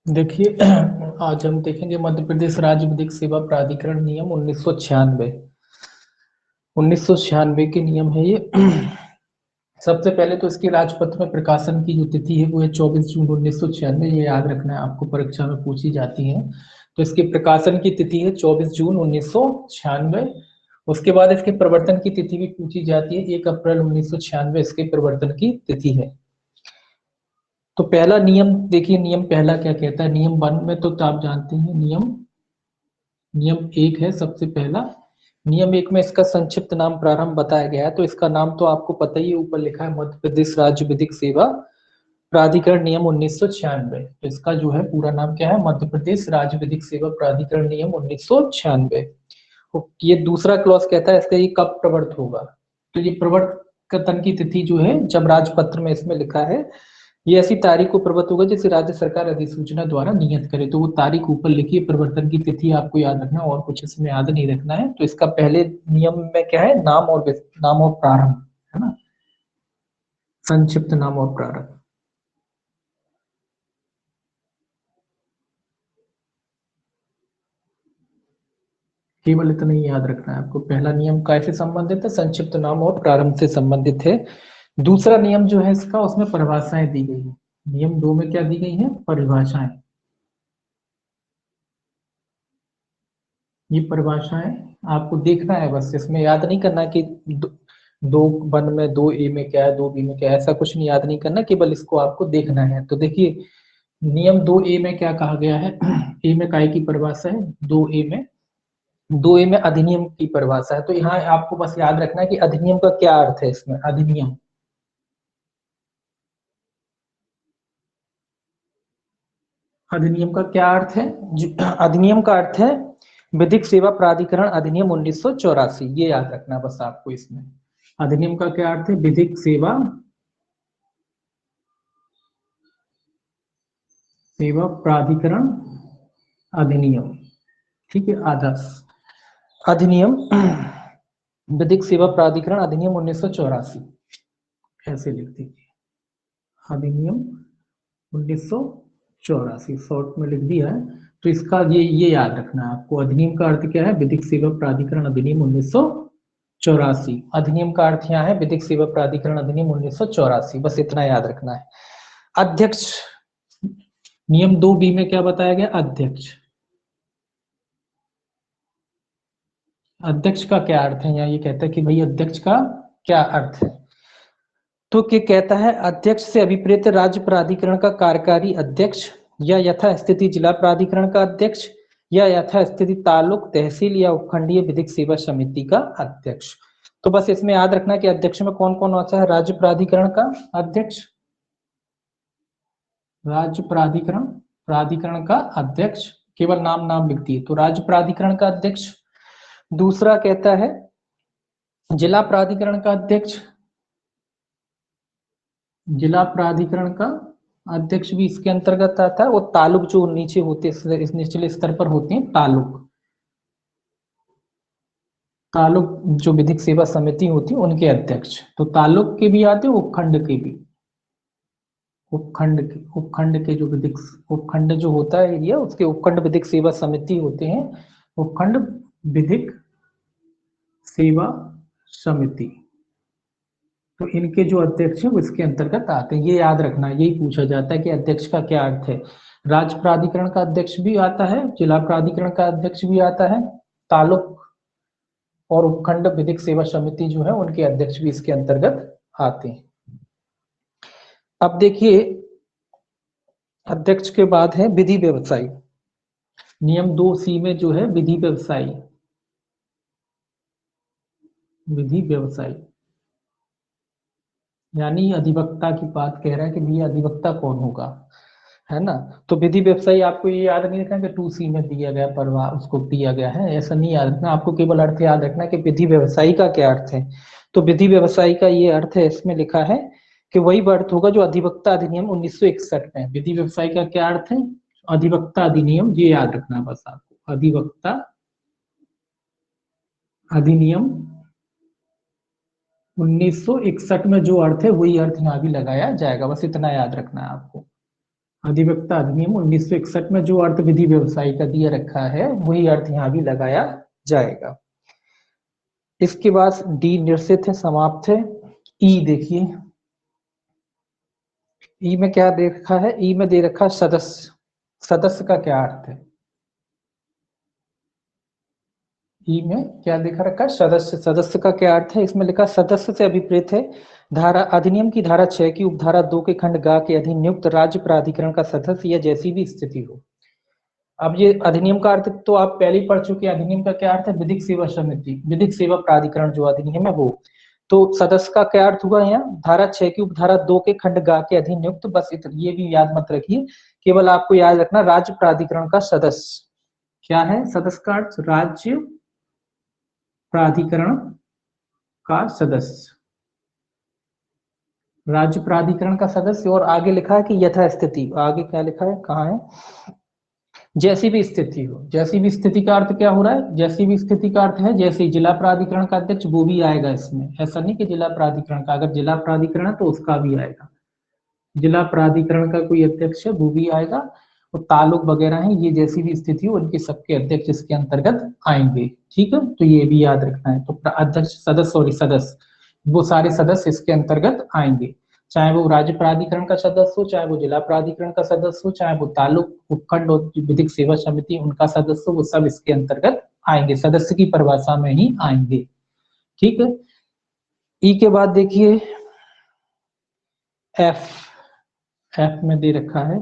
देखिए आज हम देखेंगे मध्य प्रदेश राज्य विधिक सेवा प्राधिकरण नियम 1996। 1996 के नियम है ये। सबसे पहले तो इसके राजपत्र में प्रकाशन की जो तिथि है वो है 24 जून 1996। ये याद रखना है, आपको परीक्षा में पूछी जाती है। तो इसके प्रकाशन की तिथि है 24 जून 1996। उसके बाद इसके प्रवर्तन की तिथि भी पूछी जाती है, 1 अप्रैल 1996 इसके प्रवर्तन की तिथि है। तो पहला नियम देखिए, नियम पहला क्या कहता है। नियम 1 में तो आप जानते हैं, नियम नियम 1 है सबसे पहला। नियम 1 में इसका संक्षिप्त नाम प्रारंभ बताया गया है। तो इसका नाम तो आपको पता ही है, ऊपर लिखा है मध्य प्रदेश राज्य विधिक सेवा प्राधिकरण नियम 1996। तो इसका जो है पूरा नाम क्या है, मध्य प्रदेश राज्य विधिक सेवा प्राधिकरण नियम 1996। ये दूसरा क्लॉज कहता है इसका ये कब प्रवर्त होगा। तो ये प्रवर्तन की तिथि जो है, जब राजपत्र में इसमें लिखा है ये ऐसी तारीख को प्रवर्त होगा जिसे राज्य सरकार अधिसूचना द्वारा नियत करे। तो वो तारीख ऊपर लिखी है, प्रवर्तन की तिथि आपको याद रखना, और कुछ इसमें याद नहीं रखना है। तो इसका पहले नियम में क्या है, नाम और प्रारंभ, है ना, संक्षिप्त नाम और प्रारंभ। केवल इतना ही याद रखना है आपको। पहला नियम कैसे संबंधित है, संक्षिप्त नाम और प्रारंभ से संबंधित है। दूसरा नियम जो है इसका, उसमें परिभाषाएं दी गई है। नियम 2 में क्या दी गई है, परिभाषाएं। ये परिभाषाएं आपको देखना है, बस इसमें याद नहीं करना कि दो वन में 2 ए में क्या है, 2 बी में क्या है, ऐसा कुछ नहीं, याद नहीं करना, केवल इसको आपको देखना है। तो देखिए नियम 2 ए में क्या कहा गया है। ए में काय की परिभाषा है, 2 ए में, 2 ए में अधिनियम की परिभाषा है। तो यहाँ आपको बस याद रखना है कि अधिनियम का क्या अर्थ है। इसमें अधिनियम, अधिनियम का क्या अर्थ है। अधिनियम का अर्थ है विधिक सेवा प्राधिकरण अधिनियम 1984। ये याद रखना बस आपको। इसमें अधिनियम का क्या अर्थ है, विधिक सेवा प्राधिकरण अधिनियम, ठीक है, आदर्श अधिनियम, विधिक सेवा प्राधिकरण अधिनियम 1984, ऐसे लिख दीजिए, अधिनियम 1984 शॉर्ट में लिख दिया है। तो इसका ये याद रखना है आपको। अधिनियम का अर्थ क्या है, विधिक सेवा प्राधिकरण अधिनियम 1984। अधिनियम का अर्थ यहाँ है विधिक सेवा प्राधिकरण अधिनियम 1984, बस इतना याद रखना है। अध्यक्ष, नियम 2 बी में क्या बताया गया, अध्यक्ष। अध्यक्ष का क्या अर्थ है, यहाँ ये कहता है कि भाई अध्यक्ष का क्या अर्थ है। तो क्या कहता है, अध्यक्ष से अभिप्रेत राज्य प्राधिकरण का कार्यकारी अध्यक्ष या यथास्थिति जिला प्राधिकरण का अध्यक्ष या यथास्थिति तालुक, तहसील या उपखंडीय विधिक सेवा समिति का अध्यक्ष। तो बस इसमें याद रखना कि अध्यक्ष में कौन कौन होता है, राज्य प्राधिकरण का अध्यक्ष, राज्य प्राधिकरण, प्राधिकरण का अध्यक्ष, केवल नाम नाम लिख दिए तो राज्य प्राधिकरण का अध्यक्ष। दूसरा कहता है जिला प्राधिकरण का अध्यक्ष, जिला प्राधिकरण का अध्यक्ष भी इसके अंतर्गत आता है। और तालुक जो नीचे होते हैं, इस निचले स्तर पर होते हैं तालुक, तालुक जो विधिक सेवा समिति होती है उनके अध्यक्ष। तो तालुक के भी आते हैं, उपखंड के भी, उपखंड के जो विधिक, उपखंड जो होता है एरिया, उसके उपखंड विधिक सेवा समिति होते हैं, उपखंड विधिक सेवा समिति। तो इनके जो अध्यक्ष हैं वो इसके अंतर्गत आते हैं। ये याद रखना, यही पूछा जाता है कि अध्यक्ष का क्या अर्थ है। राज्य प्राधिकरण का अध्यक्ष भी आता है, जिला प्राधिकरण का अध्यक्ष भी आता है, तालुक और उपखंड विधिक सेवा समिति जो है उनके अध्यक्ष भी इसके अंतर्गत आते हैं। अब देखिए अध्यक्ष के बाद है विधि व्यवसायी। नियम 2 सी में जो है विधि व्यवसायी, विधि व्यवसायी यानी अधिवक्ता की बात कह रहा है कि भैया अधिवक्ता कौन होगा, है ना। तो विधि व्यवसायी आपको ये याद नहीं रखना कि 2 सी में दिया गया परवा उसको दिया गया है, ऐसा नहीं याद रखना आपको। केवल अर्थ याद रखना कि विधि व्यवसायी का क्या अर्थ है। तो विधि व्यवसायी का ये अर्थ है, इसमें लिखा है कि वही अर्थ होगा जो अधिवक्ता अधिनियम 1961 में। विधि व्यवसायी का क्या अर्थ है, अधिवक्ता अधिनियम, ये याद रखना बस आपको। अधिवक्ता अधिनियम 1961 में जो अर्थ है वही अर्थ यहाँ भी लगाया जाएगा, बस इतना याद रखना है आपको। अधिवक्ता अधिनियम 1961 में जो अर्थ विधि व्यवसायी का दिया रखा है वही अर्थ यहाँ भी लगाया जाएगा। इसके बाद डी निरसित है, समाप्त है। ई देखिए, ई में क्या दे रखा है, ई में दे रखा है सदस्य। सदस्य का क्या अर्थ है? ई में क्या देखा रखा है? सदस्य। सदस्य का क्या अर्थ है? इसमें लिखा सदस्य से अभिप्रेत है धारा अधिनियम की धारा 6 की उपधारा 2 के खंड ग के अधीन नियुक्त राज्य प्राधिकरण का सदस्य या जैसी भी स्थिति हो। अब ये अधिनियम का अर्थ तो आप पहले ही पढ़ चुके हैं। अधिनियम का क्या अर्थ है? विधिक सेवा समिति, विधिक सेवा प्राधिकरण जो अधिनियम है वो। तो सदस्य का क्या अर्थ हुआ यहाँ? धारा 6 की उपधारा 2 के खंड ग के अधीन नियुक्त, बस ये भी याद मत रखिए, केवल आपको याद रखना राज्य प्राधिकरण का सदस्य। क्या है सदस्य का अर्थ? राज्य प्राधिकरण का सदस्य, राज्य प्राधिकरण का सदस्य। और आगे लिखा है कि यथास्थिति, आगे क्या लिखा है, कहाँ है? जैसी भी स्थिति हो। जैसी भी स्थिति का अर्थ क्या हो रहा है? जैसी भी स्थिति का अर्थ है जैसे जिला प्राधिकरण का अध्यक्ष वो भी आएगा इसमें। ऐसा नहीं कि जिला प्राधिकरण का, अगर जिला प्राधिकरण है तो उसका भी आएगा। जिला प्राधिकरण का कोई अध्यक्ष है वो भी आएगा, और तालुक वगैरह है, ये जैसी भी स्थिति हो उनके सबके अध्यक्ष इसके अंतर्गत आएंगे। ठीक है, तो ये भी याद रखना है। तो अध्यक्ष, सदस्य और सदस्य, वो सारे सदस्य इसके अंतर्गत आएंगे, चाहे वो राज्य प्राधिकरण का सदस्य हो, चाहे वो जिला प्राधिकरण का सदस्य हो, चाहे वो तालुक, उपखंड और विधिक सेवा समिति उनका सदस्य हो, वो सब इसके अंतर्गत आएंगे, सदस्य की परिभाषा में ही आएंगे। ठीक है। ई के बाद देखिए एफ। एफ में दे रखा है,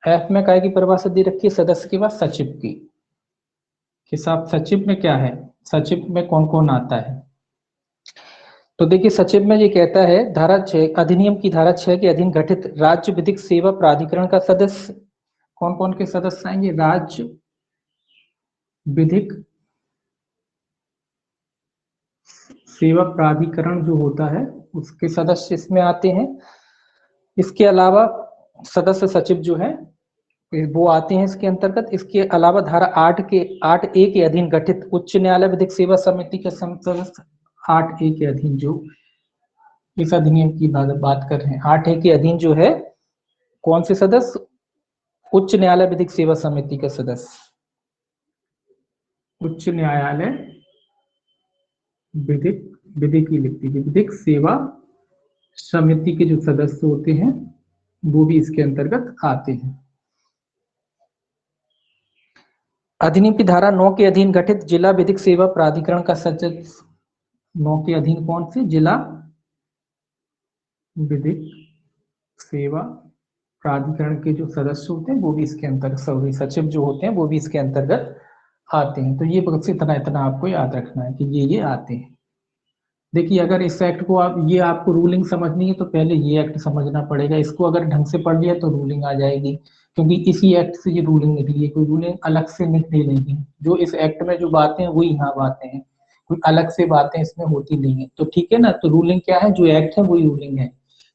एफ में काय की परिभाषा दे रखी है? सदस्य के बाद सचिव की। कि साहब सचिव में क्या है, सचिव में कौन कौन आता है? तो देखिए सचिव में ये कहता है धारा 6 अधिनियम की धारा 6 के अधीन गठित राज्य विधिक सेवा प्राधिकरण का सदस्य। कौन कौन के सदस्य आएंगे? राज्य विधिक सेवा प्राधिकरण जो होता है उसके सदस्य इसमें आते हैं। इसके अलावा सदस्य सचिव जो है वो आते हैं इसके अंतर्गत। इसके अलावा धारा 8A के अधीन गठित उच्च न्यायालय विधिक सेवा समिति के सदस्य, 8A के अधीन जो इस अधिनियम की बात कर रहे हैं, 8A के अधीन जो है कौन से सदस्य? उच्च न्यायालय विधिक सेवा समिति के सदस्य। उच्च न्यायालय विधिक ही लिखती है, विधिक सेवा समिति के जो सदस्य होते हैं वो भी इसके अंतर्गत आते हैं। अधिनियम की धारा 9 के अधीन गठित जिला विधिक सेवा प्राधिकरण का सदस्य। 9 के अधीन कौन से? जिला विधिक सेवा प्राधिकरण के जो सदस्य होते हैं वो भी इसके अंतर्गत, सचिव जो होते हैं वो भी इसके अंतर्गत आते हैं। तो ये बस इतना आपको याद रखना है कि ये आते हैं। देखिए अगर इस एक्ट को ये आपको रूलिंग समझनी है तो पहले ये एक्ट समझना पड़ेगा। इसको अगर ढंग से पढ़ लिया तो रूलिंग आ जाएगी, क्योंकि इसी एक्ट से ये रूलिंग निकली है, कोई रूलिंग अलग से निकली नहीं। जो इस एक्ट में जो बातें हैं वही यहाँ बातें हैं, कोई अलग से बातें इसमें होती नहीं है। तो ठीक है ना, तो रूलिंग क्या है? जो एक्ट है वही रूलिंग है।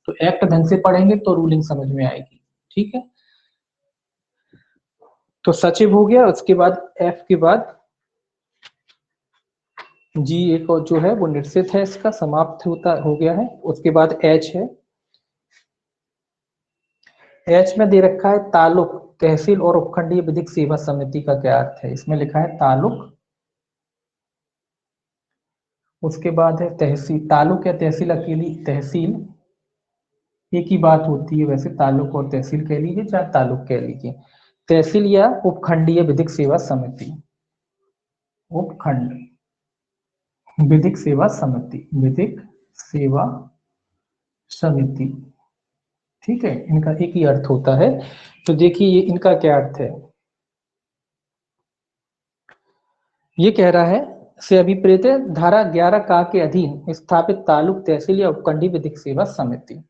तो एक्ट ढंग से पढ़ेंगे तो रूलिंग समझ में आएगी। ठीक है, तो सचिव हो गया। उसके बाद एफ के बाद जी एक और जो है वो निश्चित है, इसका समाप्त हो गया है। उसके बाद एच है। एच में दे रखा है तालुक, तहसील और उपखंडीय विधिक सेवा समिति का क्या अर्थ है? इसमें लिखा है तालुक। उसके बाद है तहसील। तालुक या तहसील अकेली, तहसील एक ही बात होती है वैसे, तालुक और तहसील कह लीजिए चाहे तालुक कह लीजिए। तहसील या उपखंडीय विधिक सेवा समिति, उपखंड विधिक सेवा समिति, विधिक सेवा समिति। ठीक है, इनका एक ही अर्थ होता है। तो देखिए ये इनका क्या अर्थ है, ये कह रहा है से अभिप्रेत है धारा 11 का के अधीन स्थापित तालुक, तहसील या उपखंडीय विधिक सेवा समिति।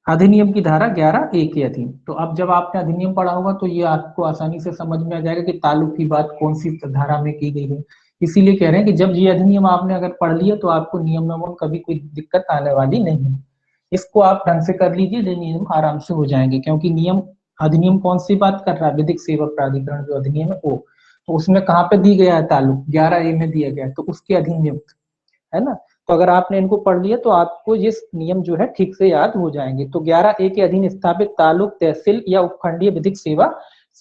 अधिनियम की धारा 11A के अधीन। तो अब जब आपने अधिनियम पढ़ा होगा तो ये आपको आसानी से समझ में आ जाएगा कि तालुक की बात कौन सी धारा में की गई है। इसीलिए कह रहे हैं कि जब ये अधिनियम आपने अगर पढ़ लिया तो आपको नियम में कभी कोई दिक्कत आने वाली नहीं है। इसको आप ढंग से कर लीजिए, नियम आराम से हो जाएंगे, क्योंकि नियम अधिनियम कौन सी बात कर रहा है? विधिक सेवा प्राधिकरण जो अधिनियम है वो। तो उसमें कहाँ पे दी गया है तालुक? 11A में दिया गया है, तो उसके अधीन नियुक्त है ना। तो अगर आपने इनको पढ़ लिया तो आपको ये नियम जो है ठीक से याद हो जाएंगे। तो 11A के अधीन स्थापित तालुक, तहसील या उपखंडीय विधिक सेवा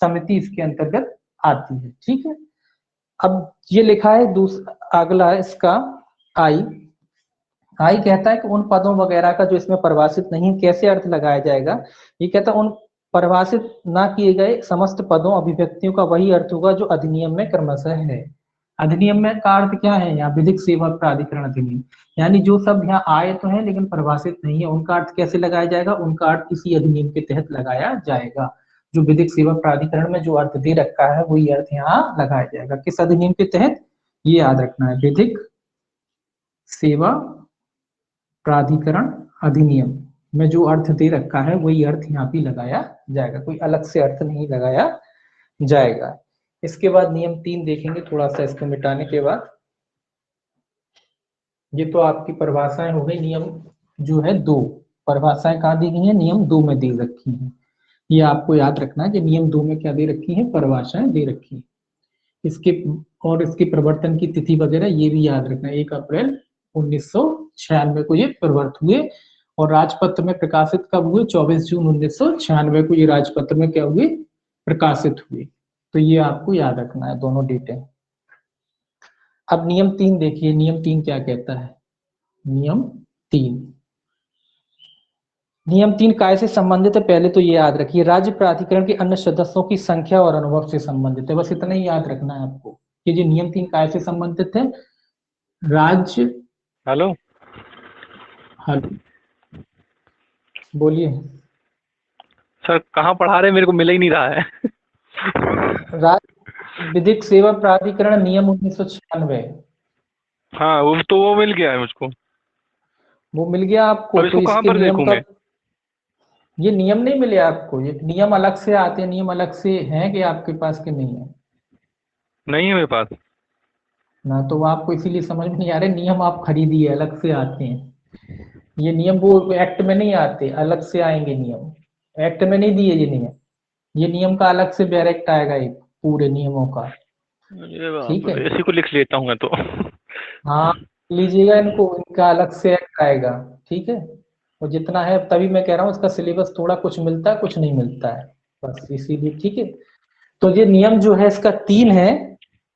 समिति इसके अंतर्गत आती है। ठीक है, अब ये लिखा है दूसरा, अगला इसका आई कहता है कि उन पदों वगैरह का जो इसमें परिभाषित नहीं, कैसे अर्थ लगाया जाएगा। ये कहता है उन परिभाषित ना किए गए समस्त पदों अभिव्यक्तियों का वही अर्थ होगा जो अधिनियम में क्रमशः है। अधिनियम में का अर्थ क्या है यहाँ, विधिक सेवा प्राधिकरण अधिनियम, यानी जो सब यहाँ आए तो है लेकिन परिभाषित नहीं है, उनका अर्थ कैसे लगाया जाएगा, उनका अर्थ इसी अधिनियम के तहत लगाया जाएगा। जो विधिक सेवा प्राधिकरण में जो अर्थ दे रखा है वही अर्थ यहाँ लगाया जाएगा। किस अधिनियम के तहत, ये याद रखना है, विधिक सेवा प्राधिकरण अधिनियम में जो अर्थ दे रखा है वही अर्थ यहाँ भी लगाया जाएगा, कोई अलग से अर्थ नहीं लगाया जाएगा। इसके बाद नियम 3 देखेंगे, थोड़ा सा इसको मिटाने के बाद। ये तो आपकी परिभाषाएं हो गई। नियम जो है 2 परिभाषाएं कहाँ दी गई है, नियम 2 में दे रखी हैं। ये आपको याद रखना है कि नियम 2 में क्या दे रखी है, परिभाषाएं दे रखी है। इसके और इसके प्रवर्तन की तिथि वगैरह ये भी याद रखना है। 1 अप्रैल 1996 को ये प्रवर्त हुए और राजपत्र में प्रकाशित कब हुए, 24 जून 1996 को ये राजपत्र में क्या हुए, प्रकाशित हुए। तो ये आपको याद रखना है दोनों डेटें। अब नियम 3 देखिए, नियम 3 क्या कहता है। नियम 3 काय से संबंधित है, पहले तो ये याद रखिए, राज्य प्राधिकरण के अन्य सदस्यों की संख्या और अनुभव से संबंधित है। बस इतना ही याद रखना है आपको कि जो नियम 3 काय से संबंधित है, राज्य। हेलो हेलो, बोलिए सर, कहाँ पढ़ा रहे, मेरे को मिल ही नहीं रहा है। राज्य विधिक सेवा प्राधिकरण नियम 1996। हाँ, वो मिल गया है मुझको। वो मिल गया आपको। अब तो इसको कहाँ इसके पर नियम देखूं का, मैं? ये नियम नहीं मिले आपको, ये नियम अलग से आते हैं। नियम अलग से हैं कि आपके पास के नहीं है नहीं है मेरे पास। ना, तो वो आपको इसीलिए समझ में नहीं आ रहे। नियम आप खरीदिए, अलग से आते हैं ये नियम, वो एक्ट में नहीं आते, अलग से आएंगे नियम। एक्ट में नहीं दिए ये नियम, ये नियम का अलग से डायरेक्ट आएगा एक पूरे नियमों का। अरे बाप ठीक है, रे, इसी को लिख लेता हूँ मैं तो। हाँ लीजिएगा इनको, इनका अलग से एक्ट आएगा। ठीक है, और जितना है, तभी मैं कह रहा हूँ इसका सिलेबस थोड़ा कुछ मिलता है कुछ नहीं मिलता है, बस इसीलिए। ठीक है, तो ये नियम जो है इसका 3 है।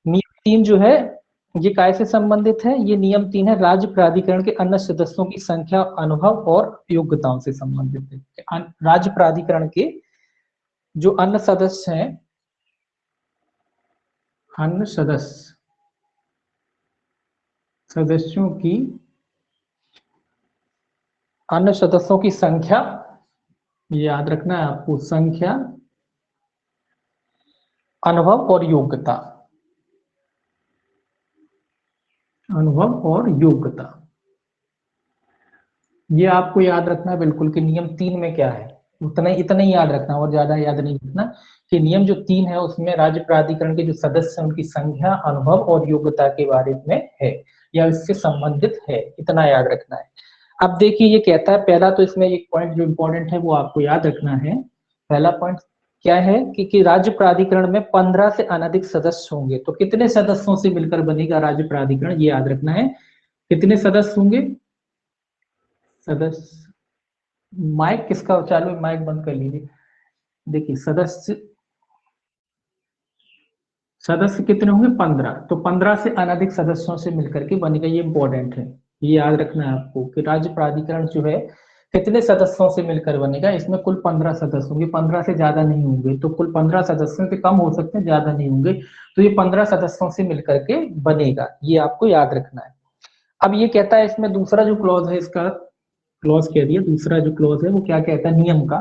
नियम 3 जो है ये काय से संबंधित है, ये नियम 3 है राज्य प्राधिकरण के अन्य सदस्यों की संख्या, अनुभव और योग्यताओं से संबंधित है। राज्य प्राधिकरण के जो अन्य सदस्य हैं, अन्य सदस्यों की, अन्य सदस्यों की संख्या, ये याद रखना है आपको, संख्या, अनुभव और योग्यता, अनुभव और योग्यता, ये आपको याद रखना है बिल्कुल कि नियम 3 में क्या है। इतना ही याद रखना और ज्यादा याद नहीं रखना कि नियम जो 3 है उसमें राज्य प्राधिकरण के जो सदस्य हैं उनकी संख्या, अनुभव और योग्यता के बारे में है या इससे संबंधित है, इतना याद रखना है। अब देखिए ये कहता है, पहला तो इसमें एक पॉइंट जो इंपॉर्टेंट है वो आपको याद रखना है। पहला पॉइंट क्या है कि राज्य प्राधिकरण में 15 से अनधिक सदस्य होंगे। तो कितने सदस्यों से मिलकर बनेगा राज्य प्राधिकरण, ये याद रखना है। कितने सदस्य होंगे, सदस्य, माइक किसका चालू है, माइक बंद कर लीजिए। देखिए सदस्य कितने होंगे, 15। तो 15 से अनधिक सदस्यों से मिलकर के बनेगा, ये इंपॉर्टेंट है, ये याद रखना है आपको कि राज्य प्राधिकरण जो है कितने सदस्यों से मिलकर बनेगा। इसमें कुल 15 सदस्य होंगे, 15 से ज्यादा नहीं होंगे। तो कुल 15 सदस्यों से कम हो सकते हैं, ज्यादा नहीं होंगे। तो ये 15 सदस्यों से मिलकर के बनेगा, ये आपको याद रखना है। अब ये कहता है इसमें दूसरा जो क्लॉज है, इसका क्लॉज कह दिया, दूसरा जो क्लॉज है वो क्या कहता है नियम का,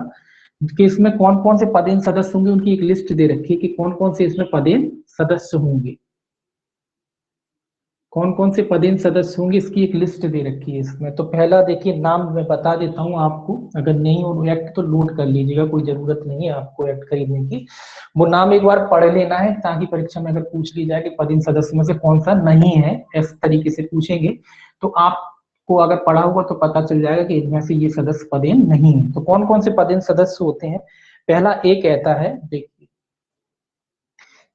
कि इसमें कौन कौन से पदेन सदस्य होंगे, उनकी एक लिस्ट दे रखी है कि कौन कौन से इसमें पदेन सदस्य होंगे, कौन कौन से पदेन सदस्य होंगे, इसकी एक लिस्ट दे रखी है इसमें। तो पहला देखिए, नाम मैं बता देता हूं आपको, अगर नहीं हो एक्ट तो नोट कर लीजिएगा, कोई जरूरत नहीं है आपको एक्ट खरीदने की। वो नाम एक बार पढ़ लेना है ताकि परीक्षा में अगर पूछ ली जाए कि पदेन सदस्य में से कौन सा नहीं है, इस तरीके से पूछेंगे तो आपको अगर पढ़ा होगा तो पता चल जाएगा कि इनमें से ये सदस्य पदेन नहीं है। तो कौन कौन से पदेन सदस्य होते हैं, पहला ए कहता है, देखिए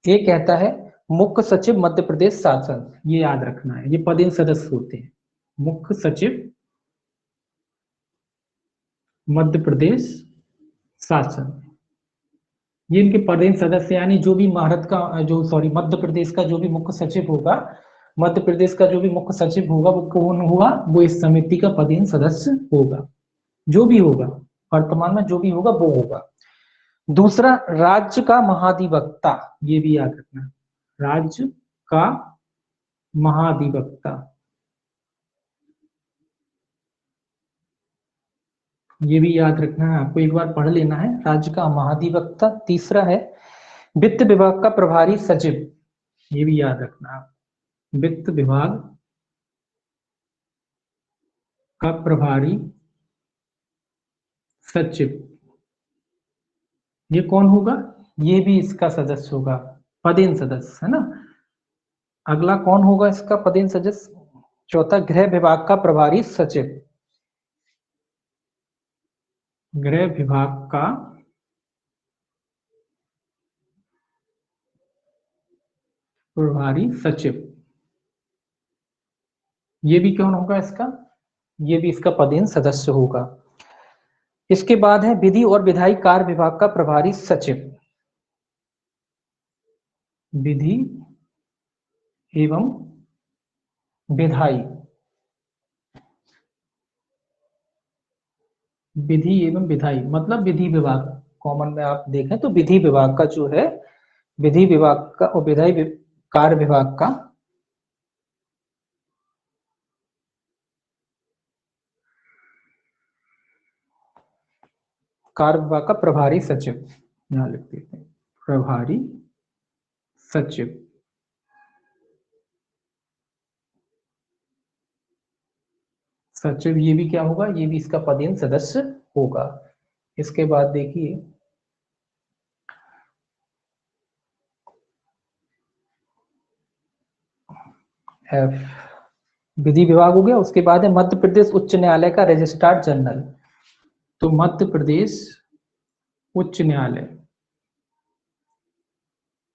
ए कहता है मुख्य सचिव मध्य प्रदेश शासन, ये याद रखना है, ये पदेन सदस्य होते हैं। मुख्य सचिव मध्य प्रदेश शासन, ये इनके पदेन सदस्य, यानी जो भी भारत का जो सॉरी मध्य प्रदेश का जो भी मुख्य सचिव होगा, मध्य प्रदेश का जो भी मुख्य सचिव होगा वो कौन होगा, वो इस समिति का पदेन सदस्य होगा, जो भी होगा वर्तमान में जो भी होगा वो होगा। दूसरा, राज्य का महाधिवक्ता, ये भी याद रखना, राज्य का महाधिवक्ता, ये भी याद रखना है आपको, एक बार पढ़ लेना है, राज्य का महाधिवक्ता। तीसरा है वित्त विभाग का प्रभारी सचिव, ये भी याद रखना है, वित्त विभाग का प्रभारी सचिव, ये कौन होगा, ये भी इसका सदस्य होगा, पदेन सदस्य है ना। अगला कौन होगा इसका पदेन सदस्य, चौथा गृह विभाग का प्रभारी सचिव, गृह विभाग का प्रभारी सचिव, ये भी कौन होगा इसका, ये भी इसका पदेन सदस्य होगा। इसके बाद है विधि और विधायी कार्य विभाग का प्रभारी सचिव, विधि एवं विधायी, विधि एवं विधायी मतलब विधि विभाग, कॉमन में आप देखें तो विधि विभाग का जो है, विधि विभाग का और विधायी कार्य विभाग का कार्य विभाग का प्रभारी सचिव, यहां लिख देते हैं प्रभारी सचिव। सचिव ये भी क्या होगा, ये भी इसका पदेन सदस्य होगा। इसके बाद देखिए एफ, विधि विभाग हो गया। उसके बाद है मध्य प्रदेश उच्च न्यायालय का रजिस्ट्रार जनरल, तो मध्य प्रदेश उच्च न्यायालय,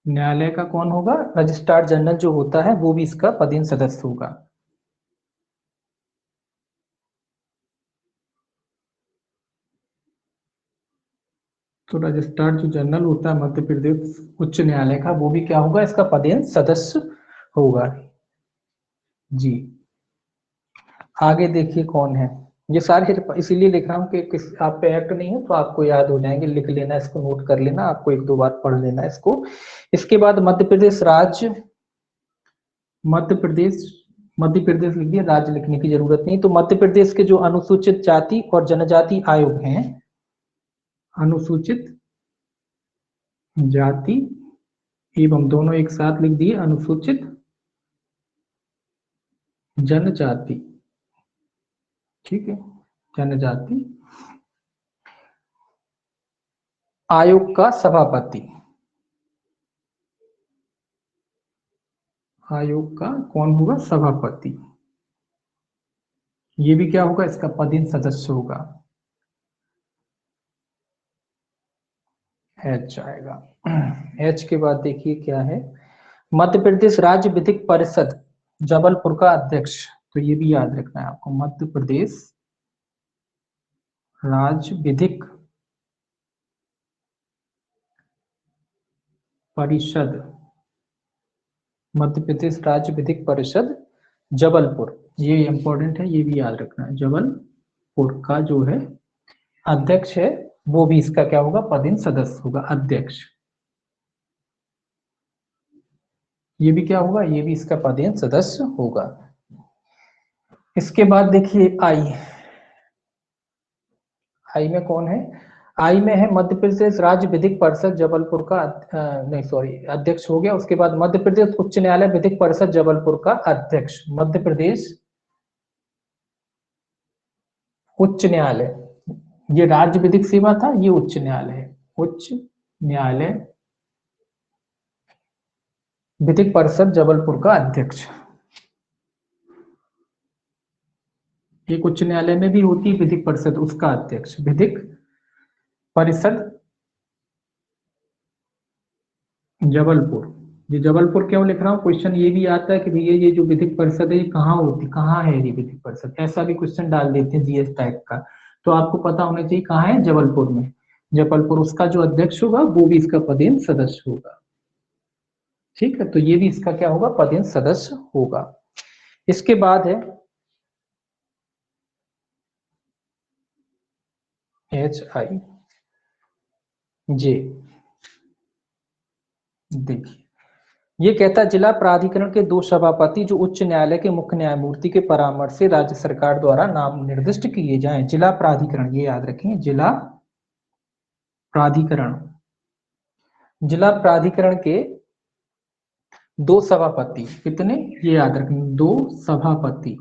न्यायालय का कौन होगा, रजिस्ट्रार जनरल जो होता है वो भी इसका पदेन सदस्य होगा। तो रजिस्ट्रार जो जनरल होता है मध्य प्रदेश उच्च न्यायालय का, वो भी क्या होगा, इसका पदेन सदस्य होगा जी। आगे देखिए कौन है, ये सारे इसीलिए लिख रहा हूँ कि आप पे एक्ट नहीं है तो आपको याद हो जाएंगे, लिख लेना इसको, नोट कर लेना, आपको एक दो बार पढ़ लेना इसको। इसके बाद मध्य प्रदेश राज्य, मध्य प्रदेश लिख दिया, राज्य लिखने की जरूरत नहीं। तो मध्य प्रदेश के जो अनुसूचित जाति और जनजाति आयोग हैं, अनुसूचित जाति एवं दोनों एक साथ लिख दिए अनुसूचित जनजाति, ठीक है, जनजाति आयोग का सभापति, आयोग का कौन होगा, सभापति, ये भी क्या होगा, इसका पदेन सदस्य होगा, एच आएगा। एच के बाद देखिए क्या है, मध्य प्रदेश राज्य विधिक परिषद जबलपुर का अध्यक्ष, तो ये भी याद रखना है आपको, मध्य प्रदेश राज्य विधिक परिषद, मध्य प्रदेश राज्य विधिक परिषद जबलपुर, ये इंपॉर्टेंट है, ये भी याद रखना है, जबलपुर का जो है अध्यक्ष है वो भी इसका क्या होगा, पदेन सदस्य होगा, अध्यक्ष, ये भी क्या होगा, ये भी इसका पदेन सदस्य होगा। इसके बाद देखिए आई, आई में कौन है, आई में है मध्य प्रदेश राज्य विधिक परिषद जबलपुर का नहीं सॉरी अध्यक्ष हो गया। उसके बाद मध्य प्रदेश उच्च न्यायालय विधिक परिषद जबलपुर का अध्यक्ष, मध्य प्रदेश उच्च न्यायालय, ये राज्य विधिक सेवा था, ये उच्च न्यायालय है, उच्च न्यायालय विधिक परिषद जबलपुर का अध्यक्ष। एक उच्च न्यायालय में भी होती है विधिक परिषद, उसका अध्यक्ष, विधिक परिषद जबलपुर, ये जबलपुर क्यों लिख रहा हूँ, क्वेश्चन ये भी आता है कि भैया ये जो विधिक परिषद है ये कहाँ होती, कहाँ है ये विधिक परिषद, ऐसा भी क्वेश्चन डाल देते हैं जीएस टाइप का। तो आपको पता होना चाहिए कहाँ है, जबलपुर में। जबलपुर, उसका जो अध्यक्ष होगा वो भी इसका पदेन सदस्य होगा। ठीक है, तो ये भी इसका क्या होगा, पदेन सदस्य होगा। इसके बाद है HIJ। देखिए, ये कहता है जिला प्राधिकरण के 2 सभापति जो उच्च न्यायालय के मुख्य न्यायमूर्ति के परामर्श से राज्य सरकार द्वारा नाम निर्दिष्ट किए जाएं। जिला प्राधिकरण, ये याद रखें, जिला प्राधिकरण, जिला प्राधिकरण के 2 सभापति, कितने, ये याद रखें, 2 सभापति,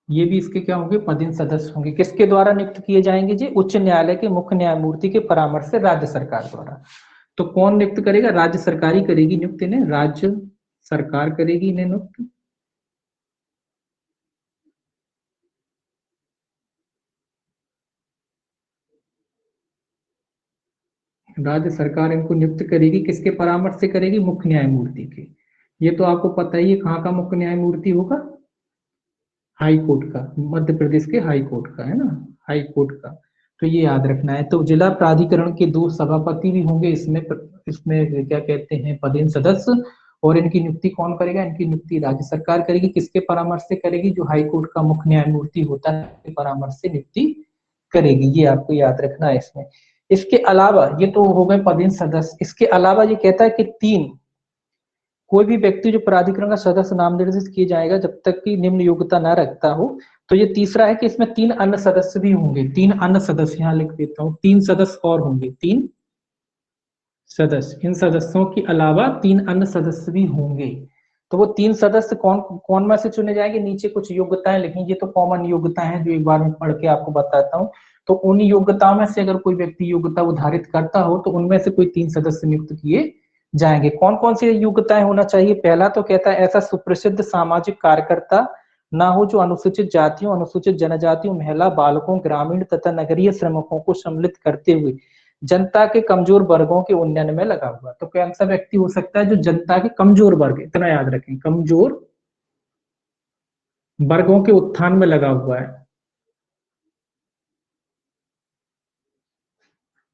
ये भी इसके क्या होंगे, पदेन सदस्य होंगे। किसके द्वारा नियुक्त किए जाएंगे जी, उच्च न्यायालय के मुख्य न्यायमूर्ति के परामर्श से राज्य सरकार द्वारा। तो कौन नियुक्त करेगा, राज्य सरकार ही करेगी नियुक्त इन्हें, राज्य सरकार करेगी इन्हें नियुक्त। राज्य सरकार इनको नियुक्त करेगी, किसके परामर्श से करेगी, मुख्य न्यायमूर्ति के। ये तो आपको पता ही है कहाँ का मुख्य न्यायमूर्ति होगा, हाई कोर्ट का, मध्य प्रदेश के हाई कोर्ट का, है ना, हाई कोर्ट का। तो ये याद रखना है। तो जिला प्राधिकरण के 2 सभापति भी होंगे इसमें, इसमें क्या कहते हैं, पदेन सदस्य। और इनकी नियुक्ति कौन करेगा, इनकी नियुक्ति राज्य सरकार करेगी, किसके परामर्श से करेगी, जो हाई कोर्ट का मुख्य न्यायमूर्ति होता है उसके परामर्श से नियुक्ति करेगी। ये आपको याद रखना है इसमें। इसके अलावा, ये तो हो गए पदेन सदस्य, इसके अलावा ये कहता है कि 3, कोई भी व्यक्ति जो प्राधिकरण का सदस्य नाम निर्दिष्ट किया जाएगा जब तक कि निम्न योग्यता न रखता हो। तो ये तीसरा है कि इसमें 3 अन्य सदस्य भी होंगे, 3 अन्य सदस्य, यहाँ लिख देता हूँ, 3 सदस्य और होंगे, 3 सदस्य। इन सदस्यों के अलावा 3 अन्य सदस्य भी होंगे। तो वो 3 सदस्य कौन कौन में से चुने जाएंगे, नीचे कुछ योग्यताएं लिखी, ये तो कॉमन योग्यताएं हैं जो एक बार में पढ़ के आपको बताता हूँ। तो उन योग्यताओं में से अगर कोई व्यक्ति योग्यता उधारित करता हो तो उनमें से कोई 3 सदस्य नियुक्त किए जाएंगे। कौन कौन सी योग्यताएं होना चाहिए, पहला तो कहता है ऐसा सुप्रसिद्ध सामाजिक कार्यकर्ता ना हो जो अनुसूचित जातियों, अनुसूचित जनजातियों, महिला, बालकों, ग्रामीण तथा नगरीय श्रमिकों को सम्मिलित करते हुए जनता के कमजोर वर्गों के उन्नयन में लगा हुआ। तो कौन सा व्यक्ति हो सकता है जो जनता के कमजोर वर्ग, इतना याद रखें, कमजोर वर्गों के उत्थान में लगा हुआ है।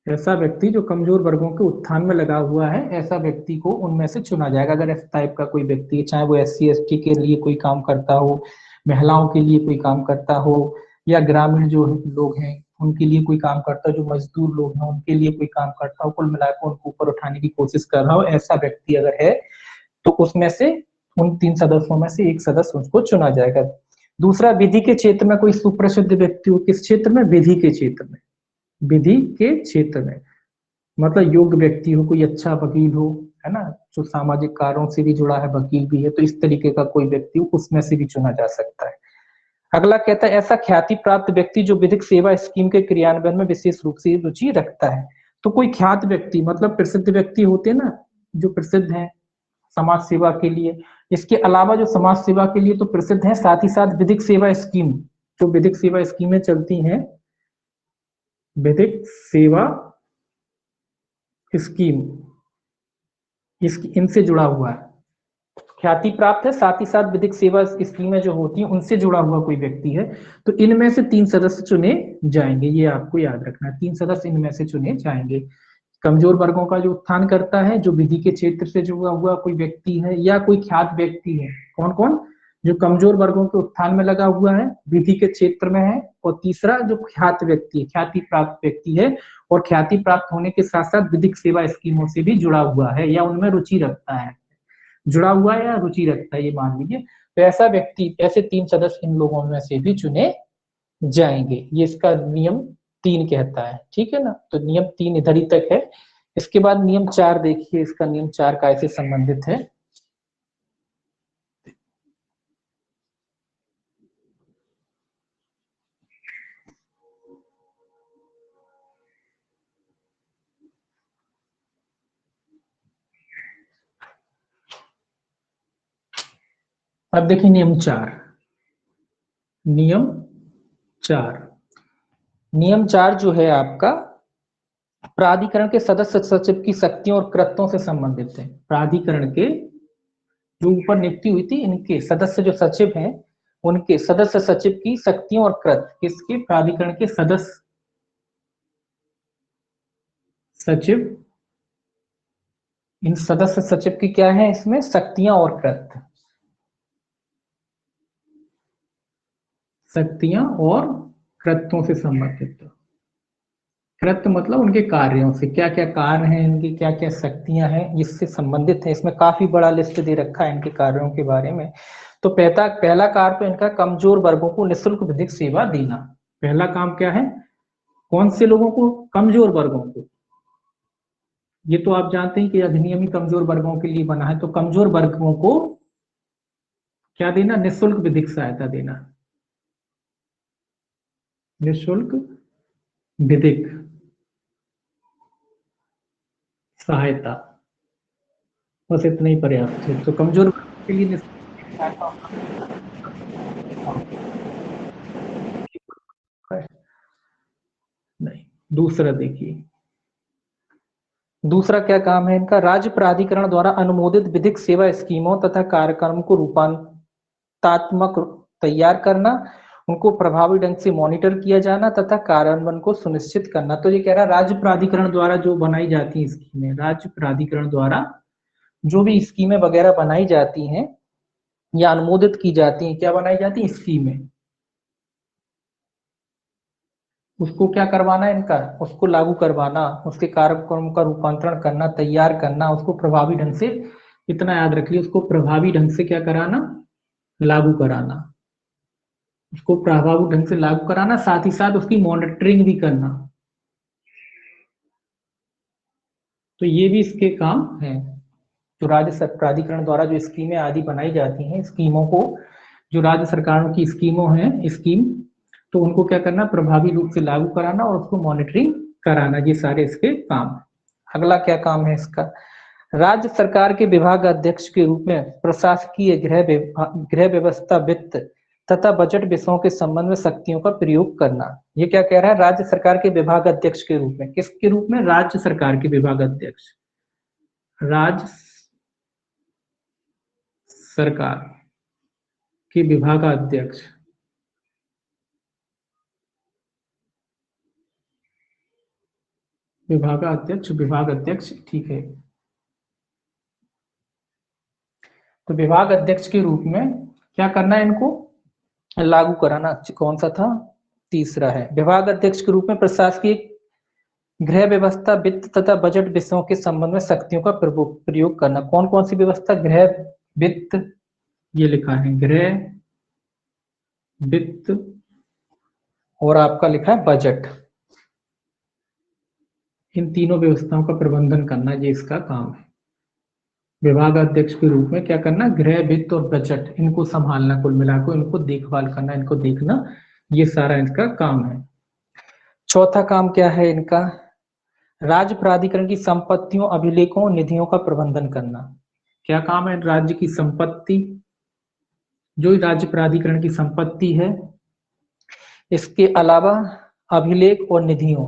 ऐसा व्यक्ति जो कमजोर वर्गों के उत्थान में लगा हुआ है, ऐसा व्यक्ति को उनमें से चुना जाएगा। अगर इस टाइप का कोई व्यक्ति, चाहे वो SC ST के लिए कोई काम करता हो, महिलाओं के लिए कोई काम करता हो, या ग्रामीण जो लोग हैं उनके लिए कोई काम करता हो, जो मजदूर लोग हैं उनके लिए कोई काम करता हो, कुल मिलाकर उनको ऊपर उठाने की कोशिश कर रहा हो, ऐसा व्यक्ति अगर है तो उसमें से, उन 3 सदस्यों में से एक सदस्य उसको चुना जाएगा। दूसरा, विधि के क्षेत्र में कोई सुप्रसिद्ध व्यक्ति हो, किस क्षेत्र में, विधि के क्षेत्र में, विधि के क्षेत्र में, मतलब योग्य व्यक्ति हो, कोई अच्छा वकील हो, है ना, जो सामाजिक कार्यों से भी जुड़ा है, वकील भी है, तो इस तरीके का कोई व्यक्ति हो, उसमें से भी चुना जा सकता है। अगला कहता है ऐसा ख्याति प्राप्त व्यक्ति जो विधिक सेवा स्कीम के क्रियान्वयन में विशेष रूप से रुचि रखता है। तो कोई ख्यात व्यक्ति, मतलब प्रसिद्ध व्यक्ति होते हैं ना, जो प्रसिद्ध है समाज सेवा के लिए, इसके अलावा जो समाज सेवा के लिए तो प्रसिद्ध है, साथ ही साथ विधिक सेवा स्कीम, जो विधिक सेवा स्कीमें चलती हैं, विधिक सेवा स्कीम, इसकी इनसे जुड़ा हुआ है, ख्याति प्राप्त है, साथ ही साथ विधिक सेवा स्कीमें जो होती हैं उनसे जुड़ा हुआ कोई व्यक्ति है। तो इनमें से 3 सदस्य चुने जाएंगे, ये आपको याद रखना है, 3 सदस्य इनमें से चुने जाएंगे। कमजोर वर्गों का जो उत्थान करता है, जो विधि के क्षेत्र से जुड़ा हुआ कोई व्यक्ति है, या कोई ख्यात व्यक्ति है। कौन कौन, जो कमजोर वर्गों के उत्थान में लगा हुआ है, विधि के क्षेत्र में है, और तीसरा जो ख्यात व्यक्ति है, ख्याति प्राप्त व्यक्ति है, और ख्याति प्राप्त होने के साथ साथ विधिक सेवा स्कीमों से भी जुड़ा हुआ है या उनमें रुचि रखता है, जुड़ा हुआ है या रुचि रखता है, ये मान लीजिए। तो ऐसा व्यक्ति, ऐसे 3 सदस्य इन लोगों में से भी चुने जाएंगे। ये इसका नियम 3 कहता है, ठीक है ना। तो नियम 3 इधर ही तक है। इसके बाद नियम 4 देखिए, इसका नियम 4 कैसे संबंधित है। अब देखिए नियम 4, नियम 4, नियम 4 जो है आपका, प्राधिकरण के सदस्य सचिव की शक्तियों और कृत्यों से संबंधित है। प्राधिकरण के जो ऊपर नियुक्ति हुई थी, इनके सदस्य जो सचिव हैं, उनके सदस्य सचिव की शक्तियों और कृत्य, किसके? प्राधिकरण के सदस्य सचिव, इन सदस्य सचिव की क्या है इसमें? शक्तियां और कृत्य। शक्तियां और कृत्यों से संबंधित। कृत्य मतलब उनके कार्यों से, क्या क्या कार्य हैं इनकी, क्या क्या शक्तियां हैं जिससे संबंधित है। इसमें काफी बड़ा लिस्ट दे रखा है इनके कार्यों के बारे में। तो पहला कार्य तो इनका कमजोर वर्गों को निःशुल्क विधिक सेवा देना। पहला काम क्या है? कौन से लोगों को? कमजोर वर्गों को। ये तो आप जानते हैं कि अधिनियम ही कमजोर वर्गों के लिए बना है। तो कमजोर वर्गों को क्या देना? निःशुल्क विधिक सहायता देना। निःशुल्क विधिक सहायता, बस इतना ही पर्याप्त है। तो कमजोर वर्गों के लिए निःशुल्क सहायता नहीं। दूसरा देखिए, दूसरा क्या काम है इनका? राज्य प्राधिकरण द्वारा अनुमोदित विधिक सेवा स्कीमों तथा कार्यक्रम को रूपांतरात्मक तैयार करना, उनको प्रभावी ढंग से मॉनिटर किया जाना तथा कार्यान्वयन को सुनिश्चित करना। तो ये कह रहा है राज्य प्राधिकरण द्वारा जो बनाई जाती है स्कीमें, राज्य प्राधिकरण द्वारा जो भी स्कीमें वगैरह बनाई जाती हैं या अनुमोदित की जाती हैं, क्या बनाई जाती है? स्कीमें। उसको क्या करवाना इनका? उसको लागू करवाना, उसके कार्यक्रम का रूपांतरण करना, तैयार करना, उसको प्रभावी ढंग से, इतना याद रखिए, उसको प्रभावी ढंग से क्या कराना? लागू कराना। उसको प्रभावी ढंग से लागू कराना, साथ ही साथ उसकी मॉनिटरिंग भी करना। तो ये भी इसके काम है। जो राज्य प्राधिकरण द्वारा जो स्कीमें आदि बनाई जाती हैं, स्कीमों को, जो राज्य सरकारों की स्कीमों हैं, स्कीम, तो उनको क्या करना? प्रभावी रूप से लागू कराना और उसको मॉनिटरिंग कराना। ये सारे इसके काम। अगला क्या काम है इसका? राज्य सरकार के विभाग अध्यक्ष के रूप में प्रशासकीय गृह व्यवस्था, वित्त तथा बजट विषयों के संबंध में शक्तियों का प्रयोग करना। ये क्या कह रहा है? राज्य सरकार के विभाग अध्यक्ष के रूप में। किसके रूप में? राज्य सरकार के विभाग अध्यक्ष। राज्य सरकार के विभागाध्यक्ष, विभाग अध्यक्ष, ठीक है। तो विभाग अध्यक्ष के रूप में क्या करना है इनको? लागू कराना। कौन सा था? तीसरा है। विभाग अध्यक्ष के रूप में प्रशासकीय गृह व्यवस्था, वित्त तथा बजट विषयों के संबंध में शक्तियों का प्रयोग करना। कौन कौन सी व्यवस्था? गृह, वित्त, ये लिखा है गृह, वित्त, और आपका लिखा है बजट। इन तीनों व्यवस्थाओं का प्रबंधन करना, ये इसका काम है। विभाग अध्यक्ष के रूप में क्या करना? गृह, वित्त और बजट, इनको संभालना, कुल मिलाकर इनको देखभाल करना, इनको देखना, ये सारा इनका काम है। चौथा काम क्या है इनका? राज्य प्राधिकरण की संपत्तियों, अभिलेखों, निधियों का प्रबंधन करना। क्या काम है? राज्य की संपत्ति, जो राज्य प्राधिकरण की संपत्ति है, इसके अलावा अभिलेख और निधियों,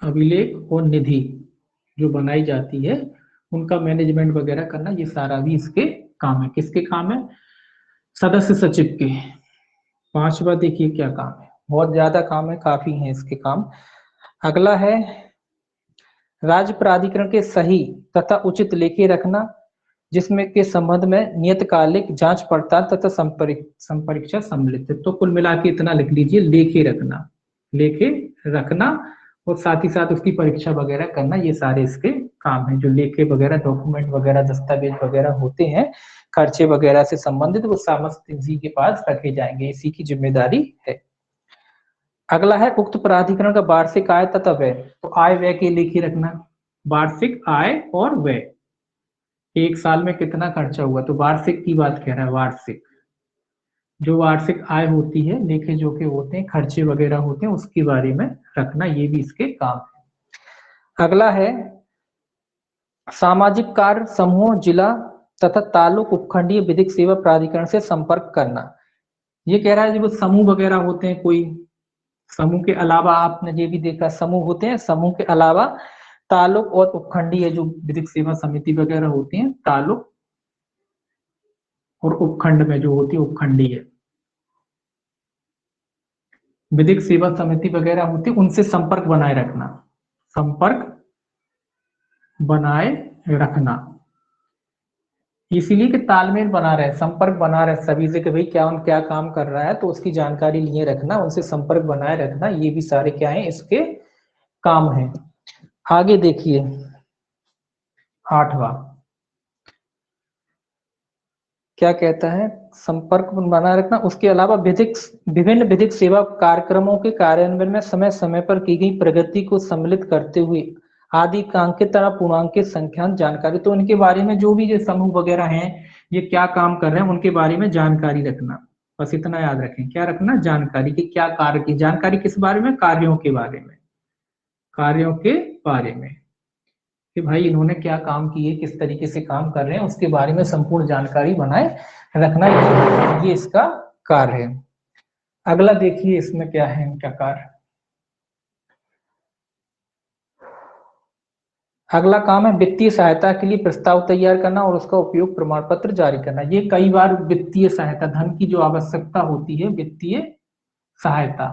अभिलेख और निधि जो बनाई जाती है, उनका मैनेजमेंट वगैरह करना, ये सारा भी इसके काम है। किसके काम है? सदस्य सचिव के। पांचवा देखिए क्या काम है, बहुत ज्यादा काम है, काफी है इसके काम। अगला है राज्य प्राधिकरण के सही तथा उचित लेखे रखना, जिसमें के संबंध में नियतकालिक जांच पड़ताल तथा संपरीक्षा सम्मिलित है। तो कुल मिला के इतना लिख लीजिए, लेखे रखना, लेखे रखना, और साथ ही साथ उसकी परीक्षा वगैरह करना, ये सारे इसके काम है। जो लेखे वगैरह, डॉक्यूमेंट वगैरह, दस्तावेज वगैरह होते हैं खर्चे वगैरह से संबंधित, वो समस्त इसी के पास रखे जाएंगे, इसी की जिम्मेदारी है। अगला है उक्त प्राधिकरण का वार्षिक आय तथा व्यय। तो आय व्यय के लेखे रखना, वार्षिक आय और व्यय, एक साल में कितना खर्चा हुआ, तो वार्षिक की बात कह रहा है। वार्षिक, जो वार्षिक आय होती है, लेखे जोखे होते हैं, खर्चे वगैरह होते हैं, उसके बारे में रखना, ये भी इसके काम है। अगला है सामाजिक कार्य समूह, जिला तथा तालुक उपखंडीय विधिक सेवा प्राधिकरण से संपर्क करना। ये कह रहा है जो समूह वगैरह होते हैं कोई, समूह के अलावा आपने ये भी देखा समूह होते हैं, समूह के अलावा तालुक और उपखंडीय जो विधिक सेवा समिति वगैरह होती हैं, तालुक और उपखंड में जो होती है उपखंडीय विधिक सेवा समिति वगैरह होती है, उनसे संपर्क बनाए रखना, संपर्क बनाए रखना, इसीलिए कि तालमेल बना रहे, संपर्क बना रहे सभी से कि भाई क्या काम कर रहा है, तो उसकी जानकारी लिए रखना, उनसे संपर्क बनाए रखना, ये भी सारे क्या है इसके काम है। आगे देखिए 8वां क्या कहता है, संपर्क बनाए रखना। उसके अलावा विभिन्न विधिक सेवा कार्यक्रमों के कार्यान्वयन में समय समय पर की गई प्रगति को सम्मिलित करते हुए आदिकांक्षित तथा पूर्णांकित संख्यान जानकारी, तो इनके बारे में जो भी ये समूह वगैरह हैं ये क्या काम कर रहे हैं उनके बारे में जानकारी रखना। बस इतना याद रखें, क्या रखना, जानकारी की, क्या कार्य की जानकारी, किस बारे में, कार्यों के बारे में, कार्यों के बारे में कि भाई इन्होंने क्या काम किए, किस तरीके से काम कर रहे हैं, उसके बारे में संपूर्ण जानकारी बनाए रखना, ये इसका कार्य है। अगला देखिए इसमें क्या है इनका कार्य। अगला काम है वित्तीय सहायता के लिए प्रस्ताव तैयार करना और उसका उपयोग प्रमाण पत्र जारी करना। ये कई बार वित्तीय सहायता, धन की जो आवश्यकता होती है, वित्तीय सहायता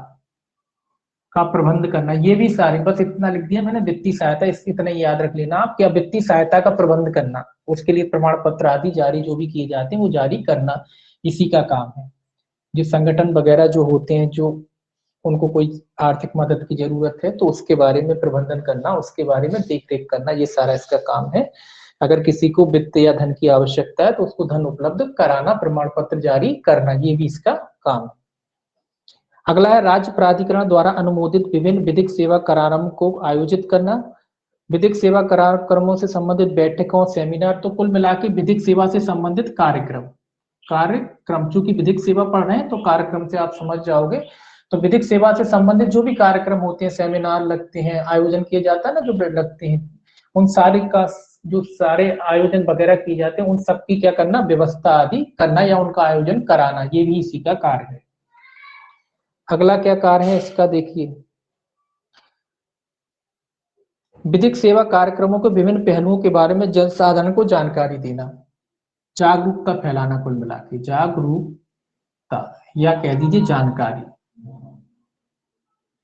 का प्रबंध करना, ये भी सारे, बस इतना लिख दिया मैंने, वित्तीय सहायता, इतना याद रख लेना आप, क्या वित्तीय सहायता का प्रबंध करना, उसके लिए प्रमाण पत्र आदि जारी जो भी किए जाते हैं वो जारी करना, इसी का काम है। जो संगठन वगैरह जो होते हैं, जो उनको कोई आर्थिक मदद की जरूरत है तो उसके बारे में प्रबंधन करना, उसके बारे में देख रेख करना, ये सारा इसका काम है। अगर किसी को वित्त या धन की आवश्यकता है तो उसको धन उपलब्ध कराना, प्रमाण पत्र जारी करना, ये भी इसका काम है। अगला है राज्य प्राधिकरण द्वारा अनुमोदित विभिन्न विधिक सेवा कार्यक्रम को आयोजित करना। विधिक सेवा कार्यक्रमों से संबंधित बैठकों, सेमिनार, तो कुल मिला के विधिक सेवा से संबंधित कार्यक्रम, चूंकि विधिक सेवा पढ़ रहे हैं तो कार्यक्रम से आप समझ जाओगे। तो विधिक सेवा से संबंधित जो भी कार्यक्रम होते हैं, सेमिनार लगते हैं, आयोजन किए जाता है ना, जो लगते हैं, उन सारे का जो सारे आयोजन वगैरह किए जाते हैं उन सब की क्या करना, व्यवस्था आदि करना या उनका आयोजन कराना, ये भी इसी का कार्य है। अगला क्या कार्य है इसका देखिए, विधिक सेवा कार्यक्रमों के विभिन्न पहलुओं के बारे में जनसाधारण को जानकारी देना, जागरूकता फैलाना, कुल मिला के जागरूकता या कह दीजिए जानकारी,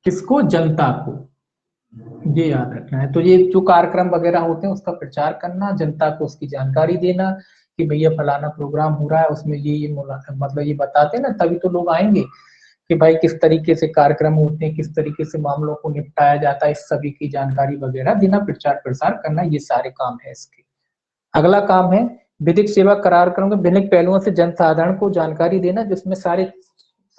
किसको, जनता को, ये याद रखना है। तो ये जो कार्यक्रम वगैरह होते हैं उसका प्रचार करना, जनता को उसकी जानकारी देना कि भैया फलाना प्रोग्राम हो रहा है, उसमें ये मतलब ये बताते हैं ना, तभी तो लोग आएंगे कि भाई किस तरीके से कार्यक्रम होते हैं, किस तरीके से मामलों को निपटाया जाता है, इस सभी की जानकारी वगैरह देना, प्रचार प्रसार करना, ये सारे काम है इसके। अगला काम है विधिक सेवा कार्यक्रम के विभिन्न पहलुओं से जनसाधारण को जानकारी देना, जिसमें सारे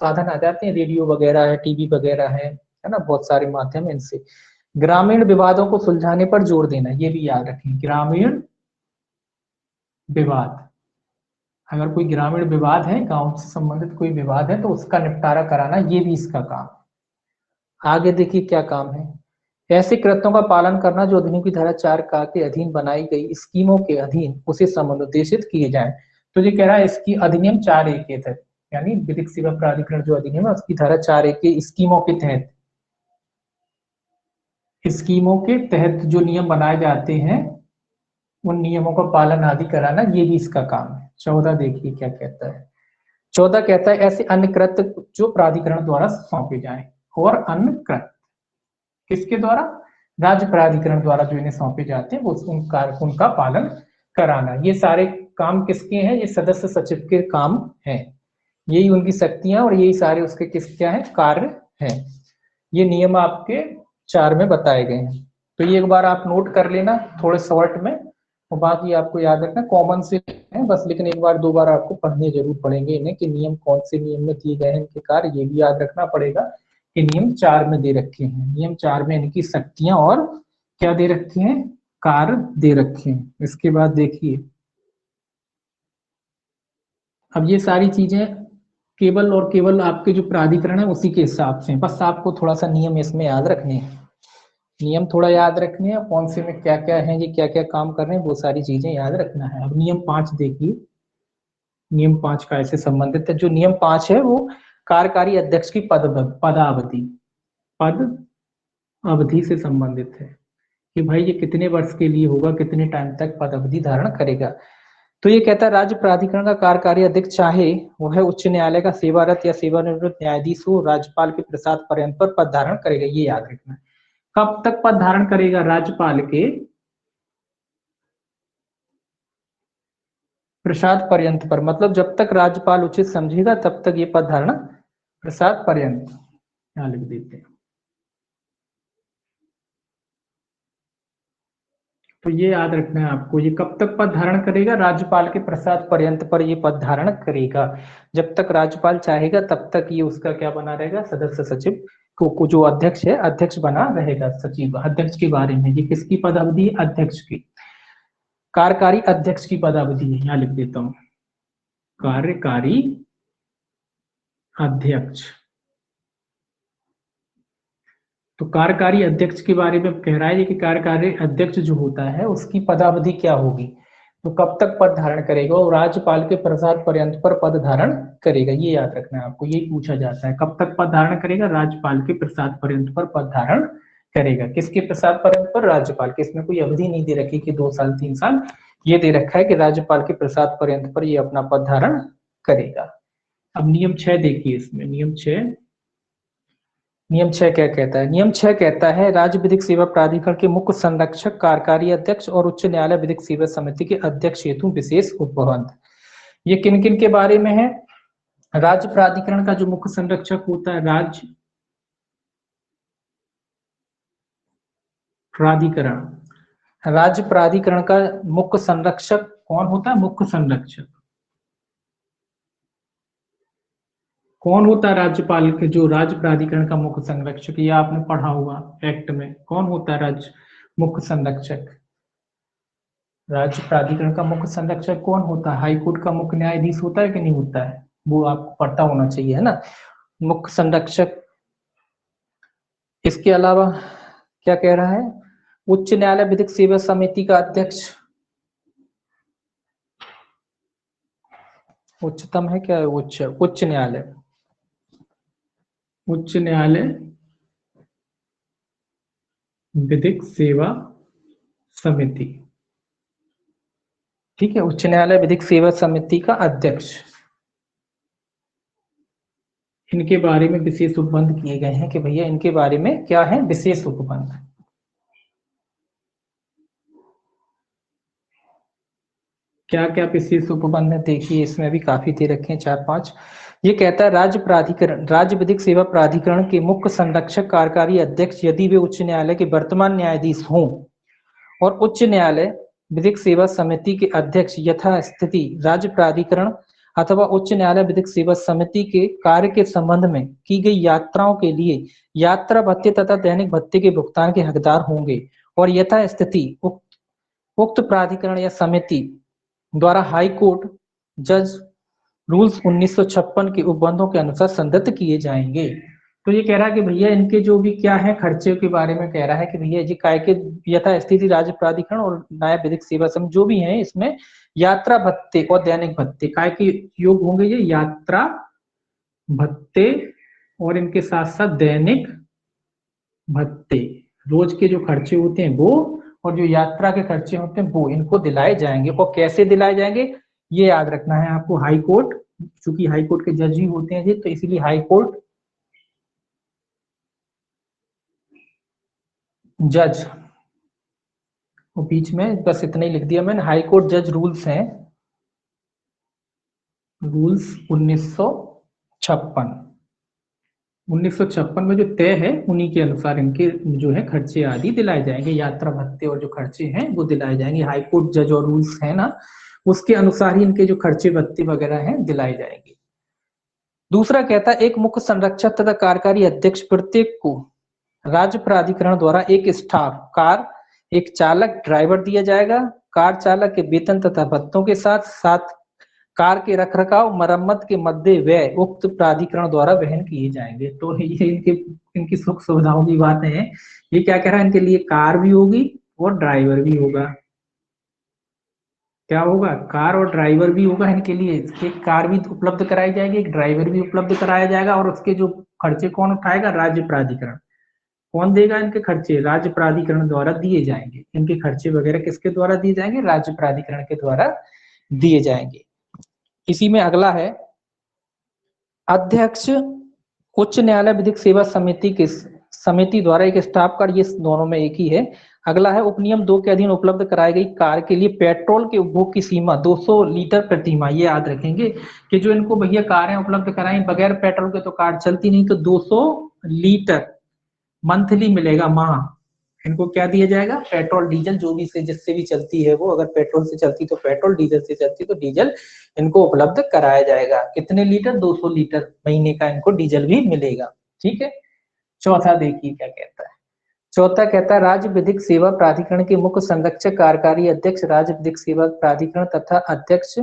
साधन आ जाते हैं, रेडियो वगैरह है, टीवी वगैरह है ना, बहुत सारे माध्यम है। इनसे ग्रामीण विवादों को सुलझाने पर जोर देना, ये भी याद रखें, ग्रामीण विवाद, अगर कोई ग्रामीण विवाद है, गांव से संबंधित कोई विवाद है तो उसका निपटारा कराना, ये भी इसका काम है। आगे देखिए क्या काम है, ऐसे कृत्यों का पालन करना जो अधिनियम की धारा 4 का के अधीन बनाई गई स्कीमों के अधीन उसे समुद्देशित किए जाए। तो ये कह रहा है इसकी अधिनियम 4(1) के तहत, यानी विधिक सेवा प्राधिकरण जो अधिनियम है उसकी धारा 4(1) के स्कीमों के तहत, स्कीमों के तहत जो नियम बनाए जाते हैं उन नियमों का पालन आदि कराना, ये भी इसका काम है। 14 देखिए क्या कहता है, 14 कहता है ऐसे अन्य कृत्य जो प्राधिकरण द्वारा सौंपे जाए, और अन्य कृत्य किसके द्वारा, राज्य प्राधिकरण द्वारा जो इन्हें सौंपे जाते हैं वो उनका पालन कराना। ये सारे काम किसके हैं, ये सदस्य सचिव के काम हैं, यही उनकी शक्तियां और यही सारे उसके क्या है, कार्य हैं। ये नियम आपके 4 में बताए गए हैं, तो ये एक बार आप नोट कर लेना थोड़े शॉर्ट में, और बाकी आपको याद रखना, कॉमन से है बस, लेकिन एक बार 2 बार आपको पढ़ने जरूर पड़ेंगे इन्हें कि नियम कौन से नियम में दिए गए हैं, इनके कार्य, ये भी याद रखना पड़ेगा कि नियम 4 में दे रखे हैं, नियम 4 में इनकी शक्तियां और क्या दे रखे हैं, कार्य दे रखे हैं। इसके बाद देखिए अब ये सारी चीजें केवल और केवल आपके जो प्राधिकरण है उसी के हिसाब से, बस आपको थोड़ा सा नियम इसमें याद रखने हैं, नियम थोड़ा याद रखने हैं, कौन से में क्या क्या है, ये क्या क्या काम कर रहे हैं, वो सारी चीजें याद रखना है। अब नियम 5 देखिए, नियम 5 का ऐसे संबंधित है, जो नियम 5 है वो कार्यकारी अध्यक्ष की पदावधि, पद अवधि से संबंधित है कि भाई ये कितने वर्ष के लिए होगा, कितने टाइम तक पद अवधि धारण करेगा। तो ये कहता है राज्य प्राधिकरण का कार्यकारी अध्यक्ष चाहे वह उच्च न्यायालय का सेवारत या सेवानिवृत्त न्यायाधीश हो, राज्यपाल के प्रसाद पर्यंत पर पद धारण करेगा। ये याद रखना। कब तक पद धारण करेगा? राज्यपाल के प्रसाद पर्यंत पर, मतलब जब तक राज्यपाल उचित समझेगा तब तक ये पद धारण, प्रसाद पर्यंत यहां लिख देते हैं। तो ये याद रखना है आपको, ये कब तक पद धारण करेगा? राज्यपाल के प्रसाद पर्यंत पर ये पद धारण करेगा। जब तक राज्यपाल चाहेगा तब तक ये उसका क्या बना रहेगा? सदस्य सचिव को जो अध्यक्ष है, अध्यक्ष बना रहेगा। सचिव अध्यक्ष के बारे में, ये किसकी पद अवधि? अध्यक्ष की, कार्यकारी अध्यक्ष की पद अवधि है। यहाँ लिख देता हूं, कार्यकारी अध्यक्ष। तो कार्यकारी अध्यक्ष के बारे में कह रहा है कि कार्यकारी अध्यक्ष जो होता है उसकी पदावधि क्या होगी, तो कब तक पद धारण करेगा? और राज्यपाल के प्रसाद पर्यंत पर पद धारण करेगा। ये याद रखना है आपको, यही पूछा जाता है, कब तक पद धारण करेगा? राज्यपाल के प्रसाद पर्यंत पर पद धारण करेगा। किसके प्रसाद पर्यंत पर? राज्यपाल के। इसमें कोई अवधि नहीं दे रखी कि 2 साल 3 साल, ये दे रखा है कि राज्यपाल के प्रसाद पर्यंत पर ये अपना पद धारण करेगा। अब नियम 6 देखिए, इसमें नियम 6 क्या कहता है? नियम 6 कहता है राज्य विधिक सेवा प्राधिकरण के मुख्य संरक्षक, कार्यकारी अध्यक्ष और उच्च न्यायालय विधिक सेवा समिति के अध्यक्ष हेतु विशेष उपबंध। ये किन किन के बारे में है? राज्य प्राधिकरण का जो मुख्य संरक्षक होता है, राज्य प्राधिकरण का मुख्य संरक्षक कौन होता है? मुख्य संरक्षक कौन होता है? राज्यपाल के जो राज्य प्राधिकरण का मुख्य संरक्षक, ये आपने पढ़ा होगा एक्ट में, कौन होता है राज्य मुख्य संरक्षक? राज्य प्राधिकरण का मुख्य संरक्षक कौन होता है? हाईकोर्ट का मुख्य न्यायाधीश होता है कि नहीं होता है? वो आपको पता होना चाहिए, है ना, मुख्य संरक्षक। इसके अलावा क्या कह रहा है? उच्च न्यायालय विधिक सेवा समिति का अध्यक्ष उच्चतम है क्या? उच्च न्यायालय विधिक सेवा समिति, ठीक है, उच्च न्यायालय विधिक सेवा समिति का अध्यक्ष। इनके बारे में विशेष उपबंध किए गए हैं कि भैया इनके बारे में क्या है? विशेष उपबंध। क्या क्या विशेष उपबंध है देखिए, इसमें भी काफी दे रखे हैं, 4-5। ये कहता है राज्य विधिक सेवा प्राधिकरण के मुख्य संरक्षक, कार्यकारी अध्यक्ष यदि वे उच्च न्यायालय के वर्तमान न्यायाधीश हों और उच्च न्यायालय विधिक सेवा समिति के अध्यक्ष यथास्थिति राज्य प्राधिकरण अथवा उच्च न्यायालय विधिक सेवा समिति के कार्य के संबंध में की गई यात्राओं के लिए यात्रा भत्ते तथा दैनिक भत्ते के भुगतान के हकदार होंगे और यथास्थिति उक्त प्राधिकरण या समिति द्वारा हाई कोर्ट जज रूल्स 1956 के उपबंधों के अनुसार संदत्त किए जाएंगे। तो ये कह रहा है कि भैया इनके जो भी क्या है खर्चे के बारे में कह रहा है कि भैया ये काय के यथास्थिति राज्य प्राधिकरण और न्याय विधिक सेवा समिति जो भी है इसमें यात्रा भत्ते और दैनिक भत्ते काय के योग होंगे, ये यात्रा भत्ते और इनके साथ साथ दैनिक भत्ते, रोज के जो खर्चे होते हैं वो, और जो यात्रा के खर्चे होते हैं वो इनको दिलाए जाएंगे। और कैसे दिलाए जाएंगे ये याद रखना है आपको। हाई कोर्ट, चूंकि हाई कोर्ट के जज ही होते हैं जी, तो इसीलिए हाई कोर्ट जज, वो बीच में बस इतना ही लिख दिया मैंने, हाई कोर्ट जज रूल्स हैं, रूल्स 1956 में जो तय है उन्हीं के अनुसार इनके जो है खर्चे आदि दिलाए जाएंगे, यात्रा भत्ते और जो खर्चे हैं वो दिलाए जाएंगे। हाई कोर्ट जज और रूल्स है ना, उसके अनुसार ही इनके जो खर्चे भत्ते वगैरह हैं दिलाए जाएंगे। दूसरा कहता है एक मुख्य संरक्षक तथा कार्यकारी अध्यक्ष प्रत्येक को राज्य प्राधिकरण द्वारा एक स्टाफ कार, एक चालक ड्राइवर दिया जाएगा। कार चालक के वेतन तथा भत्तों के साथ साथ कार के रखरखाव मरम्मत के मध्य व्यय उक्त प्राधिकरण द्वारा वहन किए जाएंगे। तो ये इनकी सुख सुविधाओं की बातें हैं। ये क्या कह रहा है? इनके लिए कार भी होगी और ड्राइवर भी होगा। क्या होगा? कार और ड्राइवर भी होगा इनके लिए। एक कार भी उपलब्ध कराई जाएगी, एक ड्राइवर भी उपलब्ध कराया जाएगा, और उसके जो खर्चे कौन उठाएगा? राज्य प्राधिकरण। कौन देगा इनके खर्चे? राज्य प्राधिकरण द्वारा दिए जाएंगे। इनके खर्चे वगैरह किसके द्वारा दिए जाएंगे? राज्य प्राधिकरण के द्वारा दिए जाएंगे। इसी में अगला है अध्यक्ष उच्च न्यायालय विधिक सेवा समिति द्वारा एक स्टाफ कार्ड, ये दोनों में एक ही है। अगला है उपनियम 2 के अधीन उपलब्ध कराई गई कार के लिए पेट्रोल के उपभोग की सीमा 200 लीटर प्रति माह। ये याद रखेंगे कि जो इनको भैया कारें उपलब्ध कराई बगैर पेट्रोल के तो कार चलती नहीं, तो 200 लीटर मंथली मिलेगा, माह इनको क्या दिया जाएगा? पेट्रोल डीजल जो भी से जिससे भी चलती है वो, अगर पेट्रोल से चलती तो पेट्रोल, डीजल से चलती तो डीजल इनको उपलब्ध कराया जाएगा। कितने लीटर? 200 लीटर महीने का इनको डीजल भी मिलेगा। ठीक है। चौथा देखिए क्या कहता है। चौथा कहता है राज्य विधिक सेवा प्राधिकरण के मुख्य संरक्षक कार्यकारी अध्यक्ष, राज्य विधिक सेवा प्राधिकरण तथा अध्यक्ष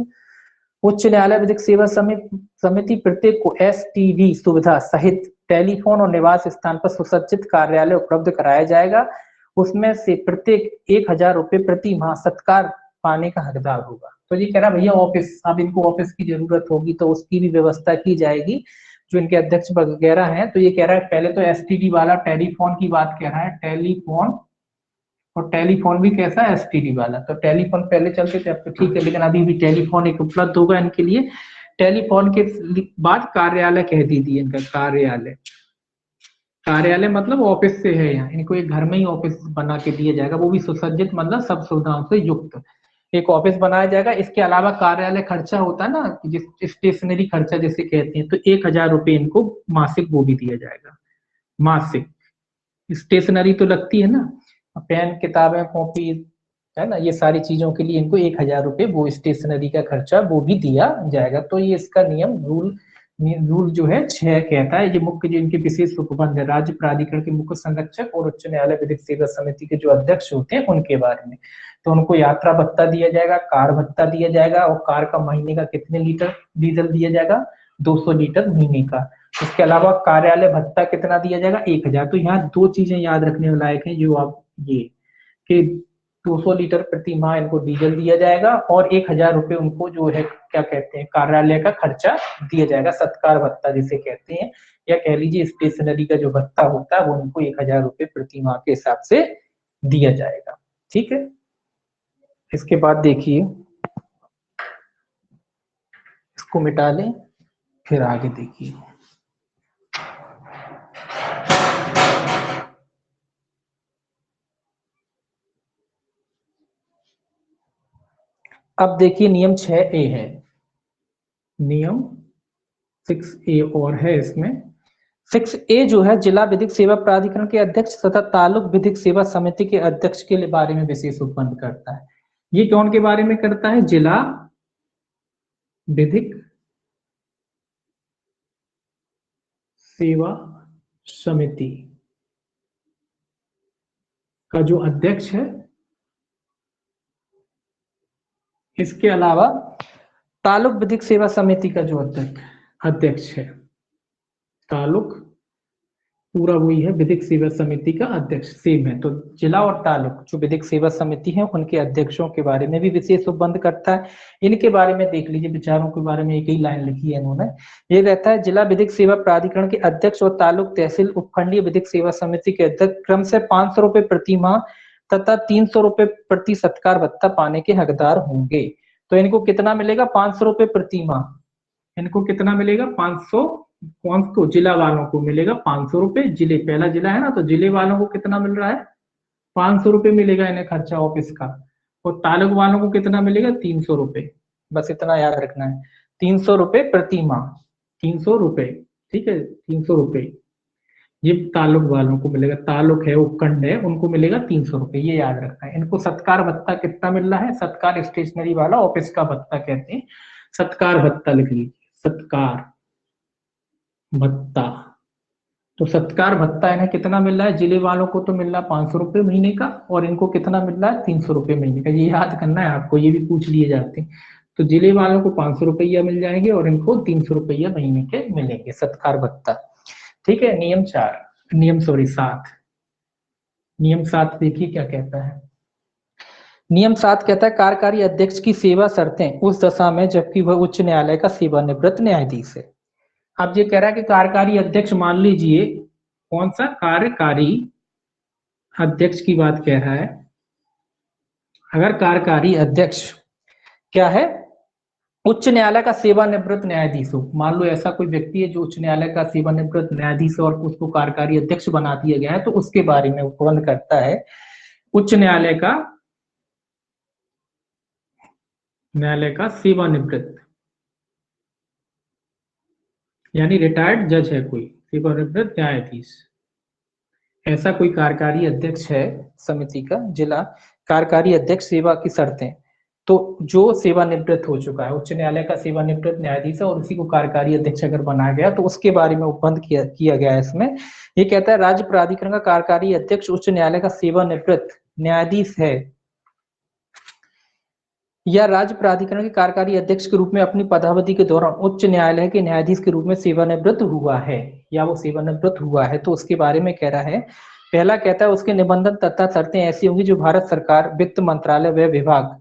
उच्च न्यायालय विधिक सेवा समिति प्रत्येक को एसटीडी सुविधा सहित टेलीफोन और निवास स्थान पर सुसज्जित कार्यालय उपलब्ध कराया जाएगा। उसमें से प्रत्येक 1000 रुपये प्रति माह सत्कार पाने का हकदार होगा। तो ये कह रहा भैया ऑफिस, अब इनको ऑफिस की जरूरत होगी तो उसकी भी व्यवस्था की जाएगी, जो इनके अध्यक्ष वगैरह हैं। तो ये कह रहा है पहले तो एसटीडी वाला टेलीफोन की बात कह रहा है, टेलीफोन, और टेलीफोन भी कैसा है? एसटीडी वाला। तो टेलीफोन पहले चलते थे, अब तो ठीक है, लेकिन अभी भी टेलीफोन एक उपलब्ध होगा इनके लिए। टेलीफोन के बाद कार्यालय कह दीजिए इनका, कार्यालय। कार्यालय मतलब ऑफिस से है, यहाँ इनको एक घर में ही ऑफिस बना के दिया जाएगा, वो भी सुसज्जित, मतलब सब सुविधाओं से युक्त एक ऑफिस बनाया जाएगा। इसके अलावा कार्यालय खर्चा होता है ना, जिस स्टेशनरी खर्चा जिसे कहते हैं, तो 1000 रुपये इनको मासिक वो भी दिया जाएगा, मासिक। स्टेशनरी तो लगती है ना, पेन, किताबें, कॉपी, है ना, ये सारी चीजों के लिए इनको 1000 रुपये वो स्टेशनरी का खर्चा वो भी दिया जाएगा। तो ये इसका नियम रूल जो है 6 कहता है। ये मुख्य जो इनके विशेष उपबंध है राज्य प्राधिकरण के मुख्य संरक्षक और उच्च न्यायालय विधिक सेवा समिति के जो अध्यक्ष होते हैं उनके बारे में। तो उनको यात्रा भत्ता दिया जाएगा, कार भत्ता दिया जाएगा, और कार का महीने का कितने लीटर डीजल दिया जाएगा? 200 लीटर महीने का। इसके अलावा कार्यालय भत्ता कितना दिया जाएगा? 1000। तो यहाँ 2 चीजें याद रखने लायक हैं, जो आप ये कि 200 लीटर प्रति माह इनको डीजल दिया जाएगा, और 1000 रुपये उनको जो है क्या कहते हैं, कार्यालय का खर्चा दिया जाएगा, सत्कार भत्ता जिसे कहते हैं, या कह लीजिए स्टेशनरी का जो भत्ता होता है वो उनको 1000 रुपये प्रति माह के हिसाब से दिया जाएगा। ठीक है। इसके बाद देखिए, इसको मिटा लें, फिर आगे देखिए। अब देखिए नियम 6A है, नियम 6A और है इसमें। 6A जो है जिला विधिक सेवा प्राधिकरण के अध्यक्ष तथा तालुक विधिक सेवा समिति के अध्यक्ष के बारे में विशेष उपबंध करता है। ये कौन के बारे में करता है? जिला विधिक सेवा समिति का जो अध्यक्ष है, इसके अलावा तालुक विधिक सेवा समिति का जो अध्यक्ष है, तालुक पूरा वही है, विधिक सेवा समिति का अध्यक्ष सेम है। तो जिला और तालुक जो विधिक सेवा समिति है उनके अध्यक्षों के बारे में भी विशेष उपबंध करता है। इनके बारे में देख लीजिए, विचारों के बारे में एक ही लाइन लिखी है इन्होंने। ये रहता है जिला विधिक सेवा प्राधिकरण के अध्यक्ष और तालुक तहसील उपखंडीय विधिक सेवा समिति के अध्यक्ष क्रम से 500 रुपये प्रति माह तथा 300 रुपये प्रति सत्कार भत्ता पाने के हकदार होंगे। तो इनको कितना मिलेगा? 500 रुपये प्रति माह। इनको कितना मिलेगा? 500। कौन को? जिला वालों को मिलेगा 500 रुपये। जिले, पहला जिला है ना, तो जिले वालों को कितना मिल रहा है? 500 रुपये मिलेगा इन्हें खर्चा ऑफिस का। और तालुक वालों को कितना मिलेगा? 300 रुपये। बस इतना याद रखना है, 300 रुपये प्रति माह, 300 रुपये। ठीक है, 300 रुपये ये तालुक वालों को मिलेगा। तालुक है, उपखंड है, उनको मिलेगा 300 रुपये, ये याद रखना है। इनको सत्कार भत्ता कितना मिल रहा है? सत्कार स्टेशनरी वाला ऑफिस का भत्ता कहते हैं, सत्कार भत्ता लिख लीजिए, सत्कार भत्ता। तो सत्कार भत्ता इन्हें कितना मिल रहा है? जिले वालों को तो मिल रहा है 500 रुपये महीने का, और इनको कितना मिल रहा है? 300 रुपये महीने का। ये याद करना है आपको, ये भी पूछ लिए जाते हैं। तो जिले वालों को 500 रुपया मिल जाएंगे और इनको 300 रुपया महीने के मिलेंगे सत्कार भत्ता। ठीक है। नियम 7। नियम 7 देखिए क्या कहता है। नियम 7 कहता है कार्यकारी अध्यक्ष की सेवा शर्तें उस दशा में जबकि वह उच्च न्यायालय का सेवानिवृत्त न्यायाधीश है। अब ये कह रहा है कि कार्यकारी अध्यक्ष, मान लीजिए कौन सा? कार्यकारी अध्यक्ष की बात कह रहा है। अगर कार्यकारी अध्यक्ष क्या है, उच्च न्यायालय का सेवानिवृत्त न्यायाधीश हो, मान लो ऐसा कोई व्यक्ति है जो उच्च न्यायालय का सेवानिवृत्त न्यायाधीश है और उसको कार्यकारी अध्यक्ष बना दिया गया है, तो उसके बारे में उपबंध करता है। उच्च न्यायालय का सेवानिवृत्त, यानी रिटायर्ड जज है कोई, सेवानिवृत्त न्यायाधीश, ऐसा कोई कार्यकारी अध्यक्ष है समिति का, जिला कार्यकारी अध्यक्ष सेवा की शर्तें, तो जो सेवानिवृत्त हो चुका है, उच्च न्यायालय का सेवानिवृत्त न्यायाधीश है और उसी को कार्यकारी अध्यक्ष अगर बनाया गया तो उसके बारे में उपबंध किया गया है इसमें। ये कहता है राज्य प्राधिकरण का कार्यकारी अध्यक्ष उच्च न्यायालय का सेवानिवृत्त न्यायाधीश है या राज्य प्राधिकरण के कार्यकारी अध्यक्ष के रूप में अपनी पदावधि के दौरान उच्च न्यायालय के न्यायाधीश के रूप में सेवानिवृत्त हुआ है या वो सेवानिवृत्त हुआ है, तो उसके बारे में कह रहा है। पहला कहता है उसके निबंधन तथा शर्तें ऐसी होंगी जो भारत सरकार, वित्त मंत्रालय व विभाग,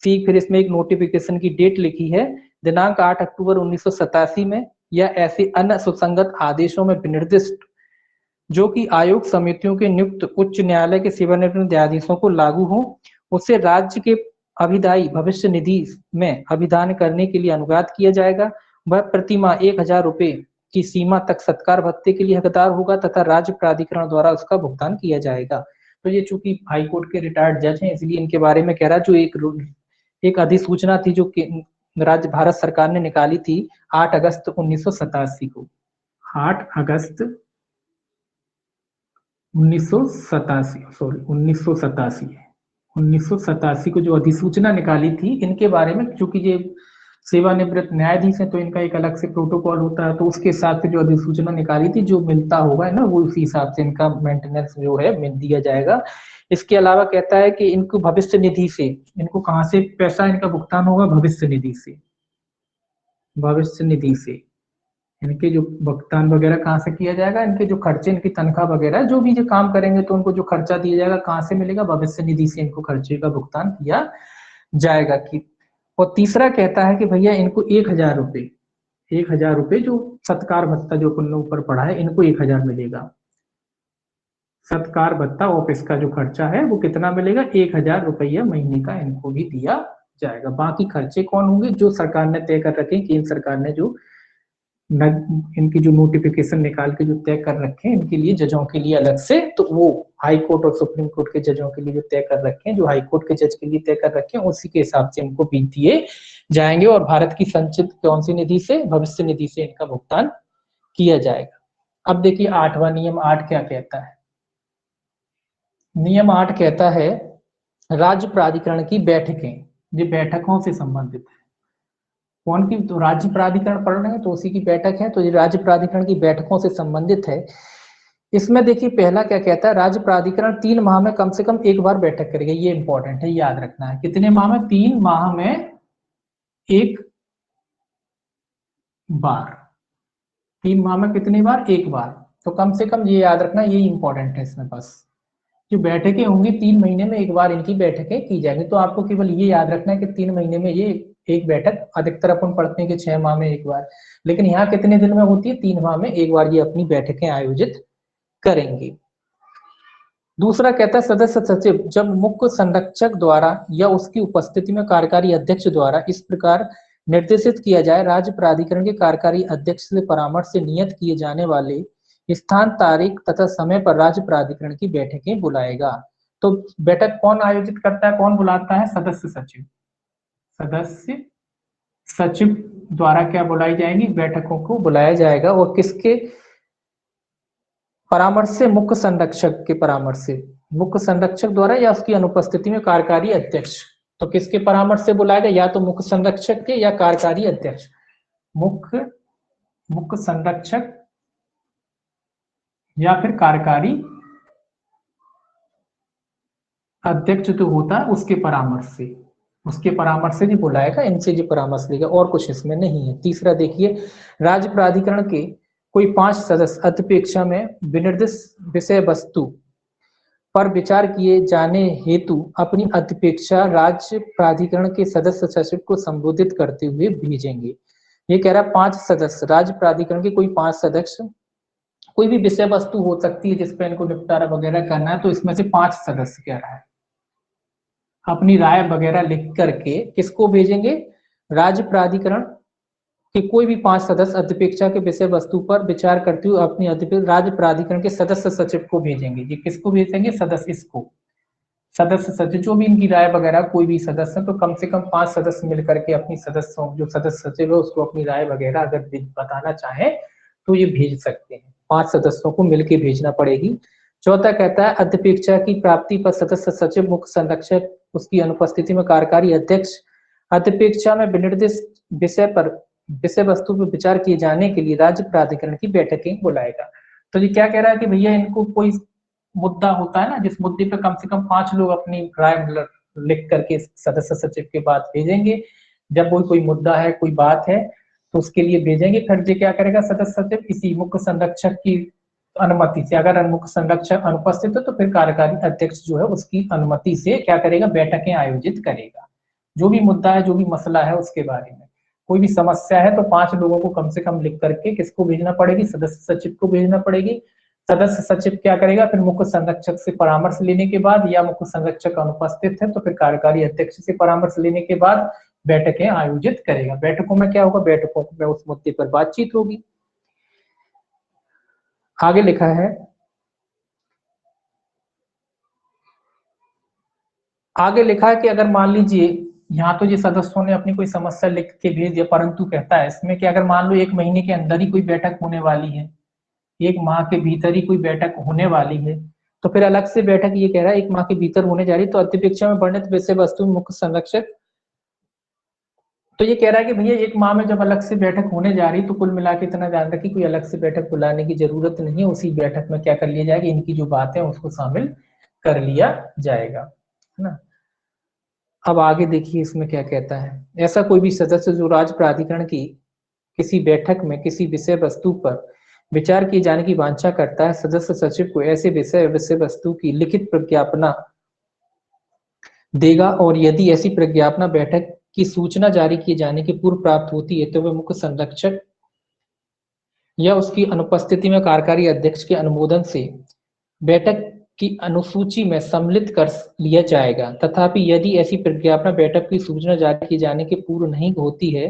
फिर इसमें एक नोटिफिकेशन की डेट लिखी है, दिनांक 8 अक्टूबर 1987 में या ऐसे अन्य सुसंगत आदेशों में विनिर्दिष्ट जो कि आयोग समितियों के नियुक्त उच्च न्यायालय के सेवानिवृत्त न्यायाधीशों को लागू हो, उससे राज्य के अभिदायी भविष्य निधि में अभिदान करने के लिए अनुवाद किया जाएगा। वह प्रतिमाह 1000 रुपए की सीमा तक सत्कार भत्ते के लिए हकदार होगा तथा राज्य प्राधिकरण द्वारा उसका भुगतान किया जाएगा। तो ये चूंकि हाईकोर्ट के रिटायर्ड जज हैं इसलिए इनके बारे में कह रहा है। जो एक अधिसूचना थी जो राज्य भारत सरकार ने निकाली थी 8 अगस्त 1987 को, 8 अगस्त 1987 को जो अधिसूचना निकाली थी, इनके बारे में चूंकि ये सेवानिवृत्त न्यायाधीश है तो इनका एक अलग से प्रोटोकॉल होता है, तो उसके हिसाब से जो अधिसूचना निकाली थी जो मिलता होगा है ना, वो उसी हिसाब से इनका मेंटेनेंस जो है मिल दिया जाएगा। इसके अलावा कहता है कि इनको भविष्य निधि से, इनको कहाँ से पैसा इनका भुगतान होगा, भविष्य निधि से, भविष्य निधि से इनके जो भुगतान वगैरह कहाँ से किया जाएगा, इनके जो खर्चे, इनकी तनख्वाह वगैरह जो भी जो काम करेंगे तो उनको जो खर्चा दिया जाएगा कहाँ से मिलेगा, भविष्य निधि से इनको खर्चे का भुगतान किया जाएगा। कि और तीसरा कहता है कि भैया इनको 1000 रुपए, 1000 रुपए जो सत्कार भत्ता जो अपन ने ऊपर पढ़ा है, इनको 1000 मिलेगा सत्कार भत्ता, ऑफिस का जो खर्चा है वो कितना मिलेगा, 1000 रुपया महीने का इनको भी दिया जाएगा। बाकी खर्चे कौन होंगे, जो सरकार ने तय कर रखे, केंद्र सरकार ने जो इनकी जो नोटिफिकेशन निकाल के जो तय कर रखे हैं इनके लिए, जजों के लिए अलग से, तो वो हाई कोर्ट और सुप्रीम कोर्ट के जजों के लिए जो तय कर रखे हैं, जो हाई कोर्ट के जज के लिए तय कर रखे हैं, उसी के हिसाब से इनको भी दिए जाएंगे और भारत की संचित कौन सी निधि से, भविष्य निधि से इनका भुगतान किया जाएगा। अब देखिए 8वां नियम 8 क्या कहता है। नियम 8 कहता है राज्य प्राधिकरण की बैठकें, ये बैठकों से संबंधित है। कौन की, तो राज्य प्राधिकरण पढ़ रहे हैं तो उसी की बैठक है, तो ये राज्य प्राधिकरण की बैठकों से संबंधित है। इसमें देखिए पहला क्या कहता है, राज्य प्राधिकरण 3 माह में कम से कम एक बार बैठक करेगा। ये इंपॉर्टेंट है, याद रखना है। कितने माह में, 3 माह में एक बार, 3 माह में कितनी बार, एक बार। तो कम से कम ये याद रखना, ये इंपॉर्टेंट है इसमें। बस जो बैठकें होंगी 3 महीने में एक बार इनकी बैठकें की जाएंगी। तो आपको केवल ये याद रखना है कि 3 महीने में ये एक बैठक, अधिकतर अपन पढ़ते हैं कि 6 माह में एक बार, लेकिन यहाँ कितने दिन में होती है, 3 माह में एक बार ये अपनी बैठकें आयोजित करेंगे। दूसरा कहता है सदस्य सचिव जब मुख्य संरक्षक द्वारा या उसकी उपस्थिति में कार्यकारी अध्यक्ष द्वारा इस प्रकार निर्देशित किया जाए, राज्य प्राधिकरण के कार्यकारी अध्यक्ष से परामर्श से नियत किए जाने वाले स्थान, तारीख तथा समय पर राज्य प्राधिकरण की बैठकें बुलाएगा। तो बैठक कौन आयोजित करता है, कौन बुलाता है, सदस्य सचिव। सदस्य सचिव द्वारा क्या बुलाई जाएंगी, बैठकों को बुलाया जाएगा। और किसके परामर्श से, मुख्य संरक्षक के परामर्श से, मुख्य संरक्षक द्वारा या उसकी अनुपस्थिति में कार्यकारी अध्यक्ष। तो किसके परामर्श से बुलाएगा, या तो मुख्य संरक्षक के या कार्यकारी अध्यक्ष। मुख्य संरक्षक या फिर कार्यकारी अध्यक्ष जो होता है उसके परामर्श से, उसके परामर्श से भी बुलाएगा, इनसे जो परामर्श लेगा, और कुछ इसमें नहीं है। तीसरा देखिए, राज्य प्राधिकरण के कोई 5 सदस्य अत्यपेक्षा में विनिर्दिष्ट विषय वस्तु पर विचार किए जाने हेतु अपनी अत्यपेक्षा राज्य प्राधिकरण के सदस्य सचिव को संबोधित करते हुए भेजेंगे। ये कह रहा है 5 सदस्य, राज्य प्राधिकरण के कोई 5 सदस्य कोई भी विषय वस्तु हो सकती है जिसपे इनको निपटारा वगैरह करना है, तो इसमें से 5 सदस्य कह रहा है अपनी राय वगैरह लिख करके किसको भेजेंगे, राज्य प्राधिकरण कि कोई भी 5 सदस्य अध्यपेक्षा के विषय वस्तु पर विचार करते हुए अपनी राज्य प्राधिकरण के सदस्य सचिव को भेजेंगे। ये किसको भेजेंगे, सदस्य, इसको सदस्य सचिव, जो भी इनकी राय वगैरह कोई भी सदस्य, तो कम से कम 5 सदस्य मिलकर के अपनी सदस्यों, जो सदस्य सचिव है उसको अपनी राय वगैरह अगर बताना चाहे तो ये भेज सकते हैं। 5 सदस्यों को मिलकर भेजना पड़ेगी। चौथा कहता है अध्यपेक्षा की प्राप्ति पर सदस्य सचिव, मुख्य संरक्षक उसकी अनुपस्थिति में कार्यकारी अध्यक्ष अध्यपेक्षा में विनिर्दिष्ट विषय पर विषय वस्तु पर विचार किए जाने के लिए राज्य प्राधिकरण की बैठकें बुलाएगा। तो ये क्या कह रहा है कि भैया इनको कोई मुद्दा होता है ना, जिस मुद्दे पे कम से कम 5 लोग अपनी राय लिख करके सदस्य सचिव के पास भेजेंगे। जब वो कोई मुद्दा है, कोई बात है, तो उसके लिए भेजेंगे। फिर ये क्या करेगा, सदस्य सचिव किसी मुख्य संरक्षक की अनुमति से, अगर मुख्य संरक्षक अनुपस्थित है तो फिर कार्यकारी अध्यक्ष जो है उसकी अनुमति से क्या करेगा, बैठकें आयोजित करेगा। जो भी मुद्दा है, जो भी मसला है उसके बारे में कोई भी समस्या है तो 5 लोगों को कम से कम लिख करके किसको भेजना पड़ेगी, सदस्य सचिव को भेजना पड़ेगी। सदस्य सचिव क्या करेगा, फिर मुख्य संरक्षक से परामर्श लेने के बाद, या मुख्य संरक्षक अनुपस्थित है तो फिर कार्यकारी अध्यक्ष से परामर्श लेने के बाद बैठकें आयोजित करेगा। बैठकों में क्या होगा, बैठकों में उस मुद्दे पर बातचीत होगी। आगे लिखा है, कि अगर मान लीजिए यहाँ तो ये सदस्यों ने अपनी कोई समस्या लिख के भेज दिया, परंतु कहता है इसमें कि अगर मान लो 1 महीने के अंदर ही कोई बैठक होने वाली है, 1 माह के भीतर ही कोई बैठक होने वाली है, तो फिर अलग से बैठक, ये कह रहा है 1 माह के भीतर होने जा रही, तो अध्यपेक्षा में वर्णित विषय वस्तु मुख्य संरक्षक, तो ये कह रहा है कि भैया 1 माह में जब अलग से बैठक होने जा रही, तो कुल मिला के इतना ध्यान रखिए कोई अलग से बैठक बुलाने की जरूरत नहीं है। उसी बैठक में क्या कर लिया जाएगा, इनकी जो बात है उसको शामिल कर लिया जाएगा, है ना। अब आगे देखिए इसमें क्या कहता है, ऐसा कोई भी सदस्य जो राज्य प्राधिकरण की किसी बैठक में किसी विषय वस्तु पर विचार किए जाने की वांछा करता है, सदस्य सचिव को ऐसे विषय वस्तु की लिखित प्रज्ञापना देगा, और यदि ऐसी प्रज्ञापना बैठक की सूचना जारी किए जाने के पूर्व प्राप्त होती है तो वह मुख्य संरक्षक या उसकी अनुपस्थिति में कार्यकारी अध्यक्ष के अनुमोदन से बैठक की अनुसूची में सम्मिलित कर लिया जाएगा। तथापि यदि ऐसी प्रज्ञापना बैठक की सूचना जारी किए जाने के पूर्व नहीं होती है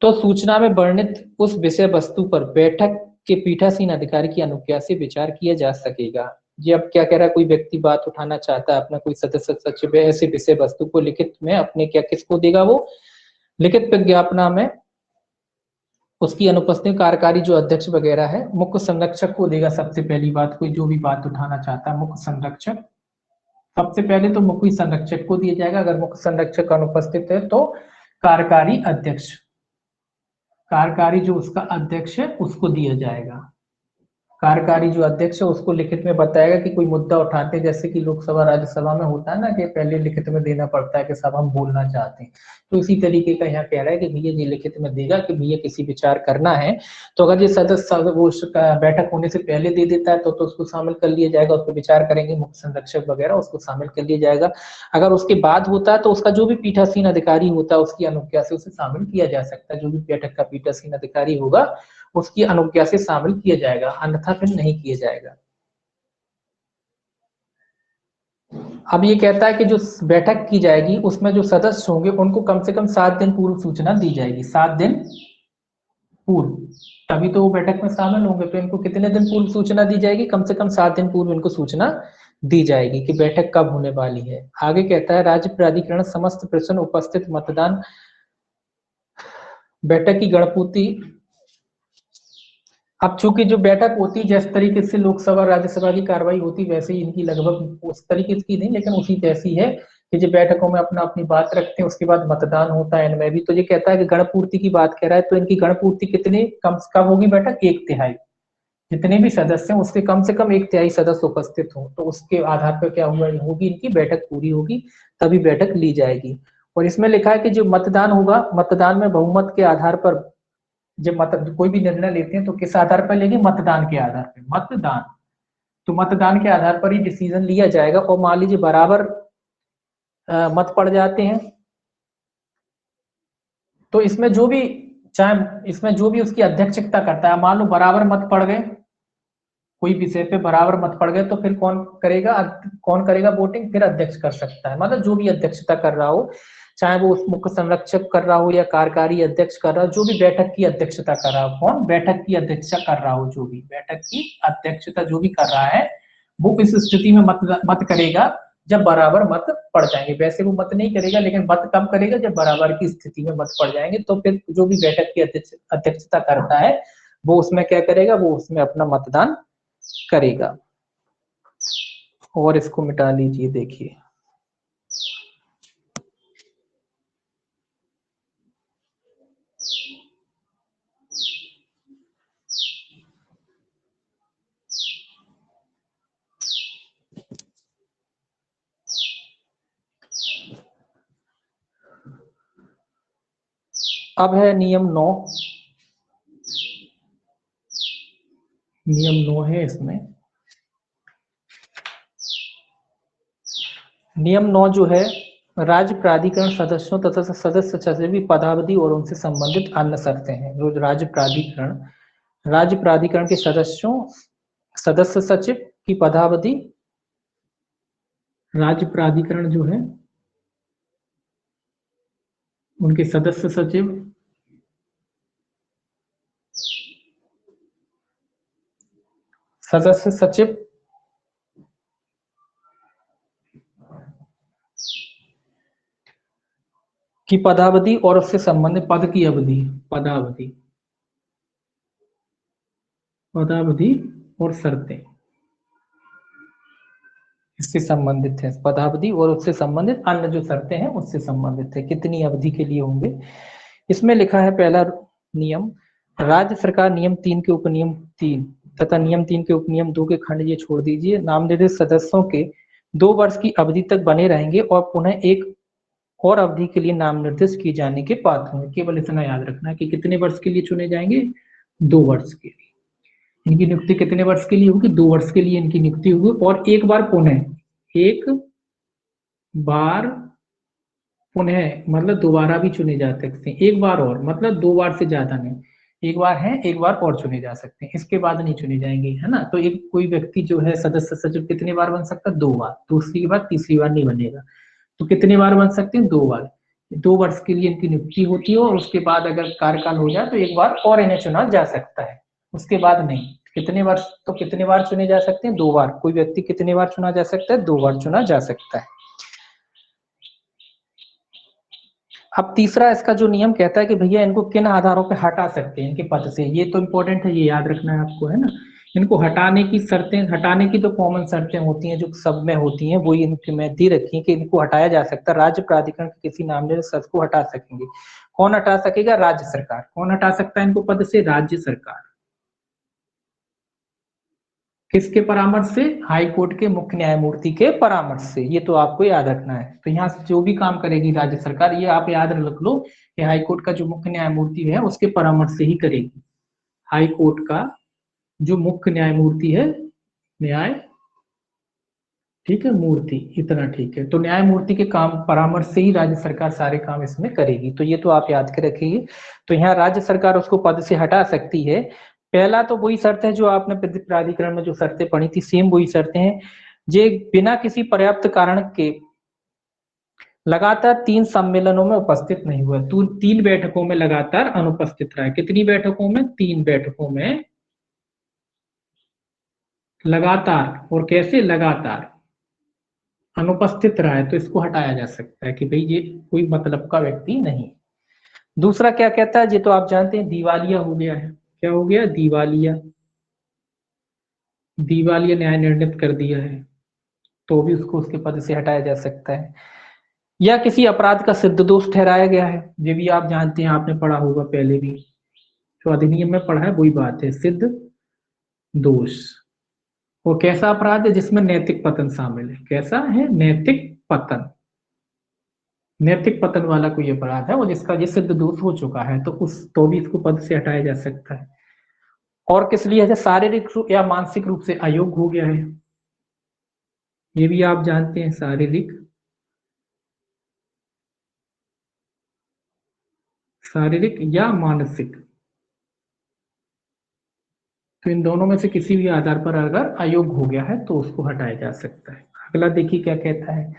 तो सूचना में वर्णित उस विषय वस्तु पर बैठक के पीठासीन अधिकारी की अनुज्ञा से विचार किया जा सकेगा। ये अब क्या कह रहा है, कोई व्यक्ति बात उठाना चाहता है, अपना कोई सदस्य सचिव ऐसे विषय वस्तु को लिखित में अपने क्या किसको देगा, वो लिखित प्रज्ञापना में उसकी अनुपस्थिति कार्यकारी जो अध्यक्ष वगैरह है मुख्य संरक्षक को देगा। सबसे पहली बात, कोई जो भी बात उठाना चाहता है मुख्य संरक्षक, सबसे पहले तो मुख्य संरक्षक को दिया जाएगा। अगर मुख्य संरक्षक अनुपस्थित है तो कार्यकारी अध्यक्ष, कार्यकारी जो उसका अध्यक्ष है उसको दिया जाएगा। कार्यकारी जो अध्यक्ष है उसको लिखित में बताएगा कि कोई मुद्दा उठाते, जैसे कि लोकसभा राज्यसभा में होता है ना कि पहले लिखित में देना पड़ता है कि साहब हम बोलना चाहते हैं, तो इसी तरीके का यहाँ कह रहा है कि भैया ये लिखित में देगा कि भैया किसी विचार करना है, तो अगर ये सदस्य वो बैठक होने से पहले दे देता है तो उसको शामिल कर लिया जाएगा, उस पर विचार करेंगे मुख्य संरक्षक वगैरह, उसको शामिल कर लिया जाएगा। अगर उसके बाद होता है तो उसका जो भी पीठासीन अधिकारी होता है उसकी अनुज्ञा से उसे शामिल किया जा सकता है। जो भी बैठक का पीठासीन अधिकारी होगा उसकी अनुज्ञा से शामिल किया जाएगा, अन्यथा फिर नहीं किया जाएगा। अब ये कहता है कि जो बैठक की जाएगी उसमें जो सदस्य होंगे उनको कम से कम 7 दिन पूर्व सूचना दी जाएगी, 7 दिन पूर्व, तभी तो वो बैठक में शामिल होंगे। तो इनको कितने दिन पूर्व सूचना दी जाएगी, कम से कम 7 दिन पूर्व इनको सूचना दी जाएगी कि बैठक कब होने वाली है। आगे कहता है राज्य प्राधिकरण समस्त प्रश्न उपस्थित मतदान बैठक की गणपूर्ति। अब चूंकि जो बैठक होती है जिस तरीके से लोकसभा राज्यसभा की कार्रवाई होती वैसे ही इनकी लगभग उस तरीके की नहीं, लेकिन उसी जैसी है कि जो बैठकों में अपना अपनी बात रखते हैं, उसके बाद मतदान होता है इनमें भी। तो ये कहता है कि गणपूर्ति की बात कह रहा है, तो इनकी गणपूर्ति कितनी कब होगी बैठक, 1/3, जितने भी सदस्य हैं उसके कम से कम 1/3 सदस्य उपस्थित हो, तो उसके आधार पर क्या हुआ होगी, इनकी बैठक पूरी होगी, तभी बैठक ली जाएगी। और इसमें लिखा है कि जो मतदान होगा, मतदान में बहुमत के आधार पर जब कोई भी निर्णय लेते हैं तो किस आधार पर लेंगे, मतदान के आधार पर, मतदान, तो मतदान के आधार पर ही डिसीजन लिया जाएगा। और मान लीजिए बराबर मत पड़ जाते हैं तो इसमें जो भी, चाहे इसमें जो भी उसकी अध्यक्षता करता है, मान लो बराबर मत पड़ गए कोई विषय पे बराबर मत पड़ गए तो फिर कौन करेगा वोटिंग, फिर अध्यक्ष कर सकता है। मतलब जो भी अध्यक्षता कर रहा हो, चाहे वो उस मुख्य संरक्षक कर रहा हो या कार्यकारी अध्यक्ष कर रहा हो, जो भी बैठक की अध्यक्षता कर रहा हो, कौन बैठक की अध्यक्षता कर रहा हो, जो भी बैठक की अध्यक्षता जो भी कर रहा है, वो इस स्थिति में मत करेगा जब बराबर मत पड़ जाएंगे। वैसे वो मत नहीं करेगा, लेकिन मत कब करेगा, जब बराबर की स्थिति में मत पड़ जाएंगे, तो फिर जो भी बैठक की अध्यक्षता करता है वो उसमें क्या करेगा, वो उसमें अपना मतदान करेगा। और इसको मिटा लीजिए, देखिए अब है नियम 9। नियम 9 है इसमें। नियम 9 जो है, राज्य प्राधिकरण सदस्यों तथा सदस्य सचिव पदावधि और उनसे संबंधित अन्य शर्तें हैं। जो राज्य प्राधिकरण के सदस्यों, सदस्य सचिव की पदावधि, राज्य प्राधिकरण जो है उनके सदस्य सचिव, सदस्य सचिव की पदावधि और उससे संबंधित पद की अवधि, पदावधि और शर्तें इससे संबंधित है। पदावधि और उससे संबंधित अन्य जो शर्तें हैं उससे संबंधित है, कितनी अवधि के लिए होंगे। इसमें लिखा है पहला नियम, राज्य सरकार नियम 3 के उपनियम 3 तथा नियम 3 के उपनियम 2 के खंड ये छोड़ दीजिए, नामनिर्देशित सदस्यों के 2 वर्ष की अवधि तक बने रहेंगे और पुनः एक और अवधि के लिए नाम निर्देशित किए जाने के पात्र होंगे। केवल इतना याद रखना है कि कितने वर्ष के लिए चुने जाएंगे, 2 वर्ष के लिए। इनकी नियुक्ति कितने वर्ष के लिए होगी, 2 वर्ष के लिए इनकी नियुक्ति होगी। और एक बार पुनः मतलब दोबारा भी चुने जा सकते हैं। एक बार और मतलब 2 बार से ज्यादा नहीं, एक बार है, एक बार और चुने जा सकते हैं, इसके बाद नहीं चुने जाएंगे, है ना। तो एक कोई व्यक्ति जो है सदस्य सचिव कितनी बार बन सकता है, 2 बार, दूसरी बार तीसरी बार नहीं बनेगा। तो कितने बार बन सकते हैं, 2 बार। 2 वर्ष के लिए इनकी नियुक्ति होती है और उसके बाद अगर कार्यकाल हो जाए तो एक बार और इन्हें चुना जा सकता है, उसके बाद नहीं। कितने वर्ष, तो कितने बार चुने जा सकते हैं, 2 बार। कोई व्यक्ति कितने बार चुना जा सकता है, 2 बार चुना जा सकता है। अब तीसरा इसका जो नियम कहता है कि भैया इनको किन आधारों पे हटा सकते हैं इनके पद से, ये तो इंपॉर्टेंट है, ये याद रखना है आपको, है ना। इनको हटाने की शर्तें, हटाने की तो कॉमन शर्तें होती हैं जो सब में होती हैं, वही इनकी मैं दी रखी है कि इनको हटाया जा सकता है। राज्य प्राधिकरण के किसी नामनिर्देशित सदस्य को हटा सकेंगे। कौन हटा सकेगा, राज्य सरकार। कौन हटा सकता है इनको पद से, राज्य सरकार। किसके परामर्श से, हाई कोर्ट के मुख्य न्यायमूर्ति के परामर्श से। ये तो आपको याद रखना है। तो यहाँ से जो भी काम करेगी राज्य सरकार, ये आप याद रख लो कि हाई कोर्ट का जो मुख्य न्यायमूर्ति है उसके परामर्श से ही करेगी। हाई कोर्ट का जो मुख्य न्यायमूर्ति है, न्याय, ठीक है, मूर्ति, इतना ठीक है। तो न्यायमूर्ति के काम परामर्श से ही राज्य सरकार सारे काम इसमें करेगी। तो ये तो आप याद के रखिए। तो यहाँ राज्य सरकार उसको पद से हटा सकती है। पहला तो वही शर्त है जो आपने प्राधिकरण में जो शर्तें पढ़ी थी, सेम वही शर्तें हैं। जे बिना किसी पर्याप्त कारण के लगातार 3 सम्मेलनों में उपस्थित नहीं हुआ, तो 3 बैठकों में लगातार अनुपस्थित रहा है। कितनी बैठकों में, 3 बैठकों में लगातार, और कैसे, लगातार अनुपस्थित रहा है, तो इसको हटाया जा सकता है कि भाई ये कोई मतलब का व्यक्ति नहीं। दूसरा क्या कहता है, ये तो आप जानते हैं, दिवालिया हो गया है। क्या हो गया, दिवालिया। दिवालिया न्याय निर्णित कर दिया है तो भी उसको उसके पद से हटाया जा सकता है। या किसी अपराध का सिद्ध दोष ठहराया गया है, ये भी आप जानते हैं, आपने पढ़ा होगा पहले भी, जो अधिनियम में पढ़ा है वही बात है, सिद्ध दोष। वो कैसा अपराध है, जिसमें नैतिक पतन शामिल है। कैसा है, नैतिक पतन। नैतिक पतन वाला कोई अपराध है वो, जिसका ये सिद्ध दोष हो चुका है, तो भी इसको पद से हटाया जा सकता है। और किस लिए है, शारीरिक रूप या मानसिक रूप से अयोग्य हो गया है, ये भी आप जानते हैं, शारीरिक या मानसिक तो इन दोनों में से किसी भी आधार पर अगर अयोग्य हो गया है तो उसको हटाया जा सकता है। अगला देखिए क्या कहता है।